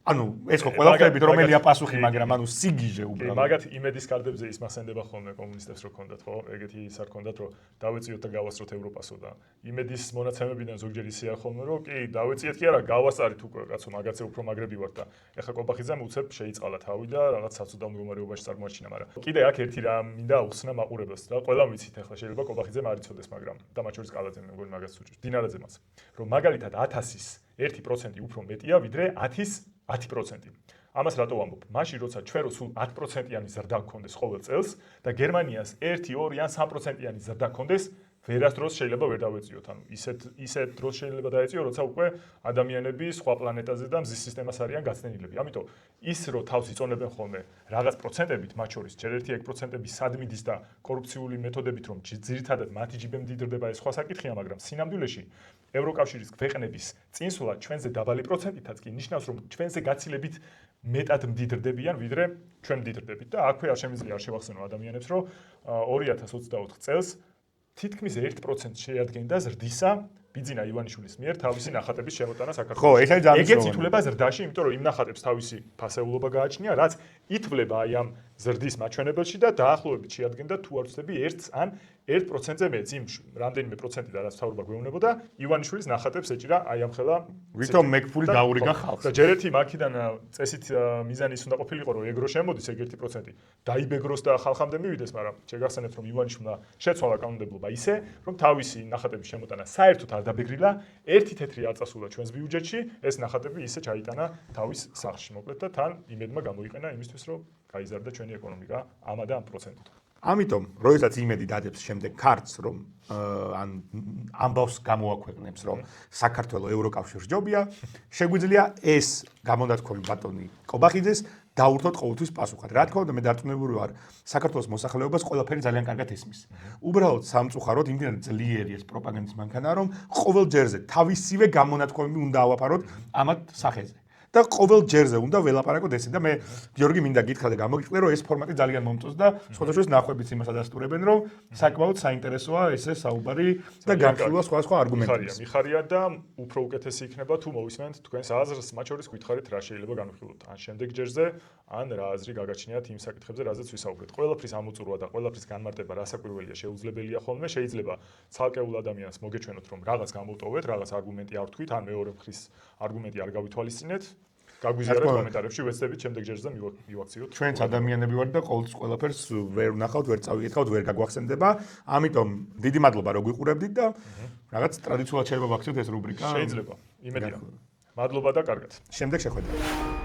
ანუ ეს ხო ყველაფერებით რომელია პასუხი, მაგრამ ანუ სიგიჟე უბრალოდ. მაგათ იმედის კარდებზე ის მასენდება ხოლმე კომუნისტებს რო ქონდათ, ხო? ეგეთი ის არ ქონდათ, რომ დავეციოთ და გავასწროთ ევროპასო და იმედის მონაცემებიდან ზოგჯერ ისეა ხოლმე, რომ კი, დავეციეთ კი არა, გავასწარით უკვე, კაცო, მაგაცე უფრო მაგრები ვართ და ეხა კობახიძემ უცებ შეიწყალა თავი და რაღაც საცუდავ მდგომარეობაში წარმოაჩინა, მაგრამ კიდე აქ ერთი რა მინდა უხსნა მაყურებელს და ყველამ ვიცით ეხლა შეიძლება კობახიძემ არ იცოდეს, მაგრამ და მათ შორის კალაძემ მეგონი მაგას უჭირს. დინარაძემაც, რომ მაგალითად 1000-ის 1% უფრო მეტია, ვიდრე 1000-ის 10%. ამას რატო ვამბობ? მაშინ როცა ჩვენ რო სულ 10%-იანი ზრდა გქონდეს ყოველ წელს და გერმანიას 1, 2 ან 3%-იანი ზრდა გქონდეს, ვერასდროს შეიძლება ვერ დავეციოთ. ანუ ისეთ დროს შეიძლება დაეციო, როცა უკვე ადამიანები სხვა პლანეტაზე და მზის სისტემას არიან გაცნენილები. ამიტომ ის რო თავს იწონებენ ხოლმე რაღაც პროცენტებით, მათ შორის ჯერ ერთი 1%-ები სადმიდის და კორუფციული მეთოდებით, რომ ძირითადად მათი ჯიბე მდიდრდება, ეს სხვა საკითხია, მაგრამ სინამდვილეში ევროკავშირის ქვეყნების წინსვლა ჩვენზე დაბალი პროცენტითაც კი ნიშნავს, რომ ჩვენზე გაცილებით მეტად მდიდრდებიან, ვიდრე ჩვენ მდიდრდებით და აქვე არ შემიძლია არ შევახსენო ადამიანებს, რომ 2024 წელს თითქმის 1% შეადგენდა ზრდისა ბიძინა ივანიშვილის მიერ თავისი ნახატების შემოტანა საქართველოს. ხო, ეს არის ძალიან ეგეც ითვლება ზრდაში, იმიტომ რომ იმ ნახატებს თავისი ფასეულობა გააჩნია, რაც ითვლება აი ამ ზრდის მაჩვენებელში და დაახლოებით შეადგენდა თუ არ ვცდები 1 ან 1%-ზე მეც იმ რამდენიმე პროცენტი და რაც თავრობა გვეუბნებოდა ივანიშვილის ნახატებს ეჭირა აი ამ ხელა ვითომ მეკფული დაურიგა ხალხს. და ჯერ ერთი მაქიდან წესით მიზანი ის უნდა ყოფილიყო, რომ ეგრო შემოდის ეგ 1% დაიბეგროს და ხალხამდე მივიდეს, მაგრამ შეგახსენებთ, რომ ივანიშვილმა შეცვალა კანონმდებლობა ისე, რომ თავისი ნახატების შემოტანა საერთოდ არ დაბეგრილა, ერთი თეთრი არ წასულა ჩვენს ბიუჯეტში, ეს ნახატები ისე ჩაიტანა თავის სახლში, მოკლედ და თან იმედმა გამოიყენა იმისთვის, რომ გაიზარდა ჩვენი ეკონომიკა ამა და ამ პროცენტით. ამიტომ, როდესაც იმედი დადებს შემდეგ ქართს, რომ ან ამბავს გამოაქვეყნებს, რომ საქართველოს ევროკავშირს ჯობია, შეგვიძლია ეს გამონათქვამი ბატონი კობახიძეს დაურთოთ ყოველთვის პასუხად. რა თქმა უნდა, მე დარწმუნებული ვარ, საქართველოს მოსახლეობას ყველაფერი ძალიან კარგად ესმის. უბრალოდ სამწუხაროდ იმდენად ძლიერი ეს პროპაგანდის მანქანაა, რომ ყოველ ჯერზე თავისივე გამონათქვამები უნდა ავაფაროთ ამათ სახეზე. და ყოველ ჯერზე უნდა ველაპარაკოთ ესე და მე გიორგი მინდა გითხრა და გამოგიტყდა რომ ეს ფორმატი ძალიან მომწონს და სხვადასხვა ნახვებიც იმას ადასტურებენ რომ საკმაოდ საინტერესოა ესე საუბარი და განხილვა სხვა არგუმენტების. მიხარია და უფრო უკეთესი იქნება თუ მოვისმენთ თქვენს აზრს, მათ შორის გითხარით რა შეიძლება განვიხილოთ. ან შემდეგ ჯერზე, ან რა აზრი გაგაჩნიათ იმ საკითხებზე, რაზეც ვისაუბრეთ. ყველაფრის ამოწურვა და ყველაფრის განმარტება რასაკვირველია შეუძლებელია ხოლმე, შეიძლება ცალკეულ ადამიანს მოგეჩვენოთ რომ რაღაც გამოვტოვეთ, რაღაც არგუმენტი არ თქვით, ან მეორე მხრის არგუმენტი არ გავითვალისწინეთ. გაგვიზიარეთ კომენტარებში, ვეცდებით შემდეგ ჯერზე მივაქციოთ. ჩვენც ადამიანები ვართ და ყოველთვის ყველაფერს ვერ ვნახავთ, ვერ წავიკითხავთ, ვერ გაგვახსენდება. ამიტომ დიდი მადლობა რომ გვიყურებდით და რაღაც ტრადიციულად შეიძლება ვაქციოთ ეს რუბრიკა. შეიძლება. იმედია. მადლობა და კარგად. შემდეგ შეხვედრა.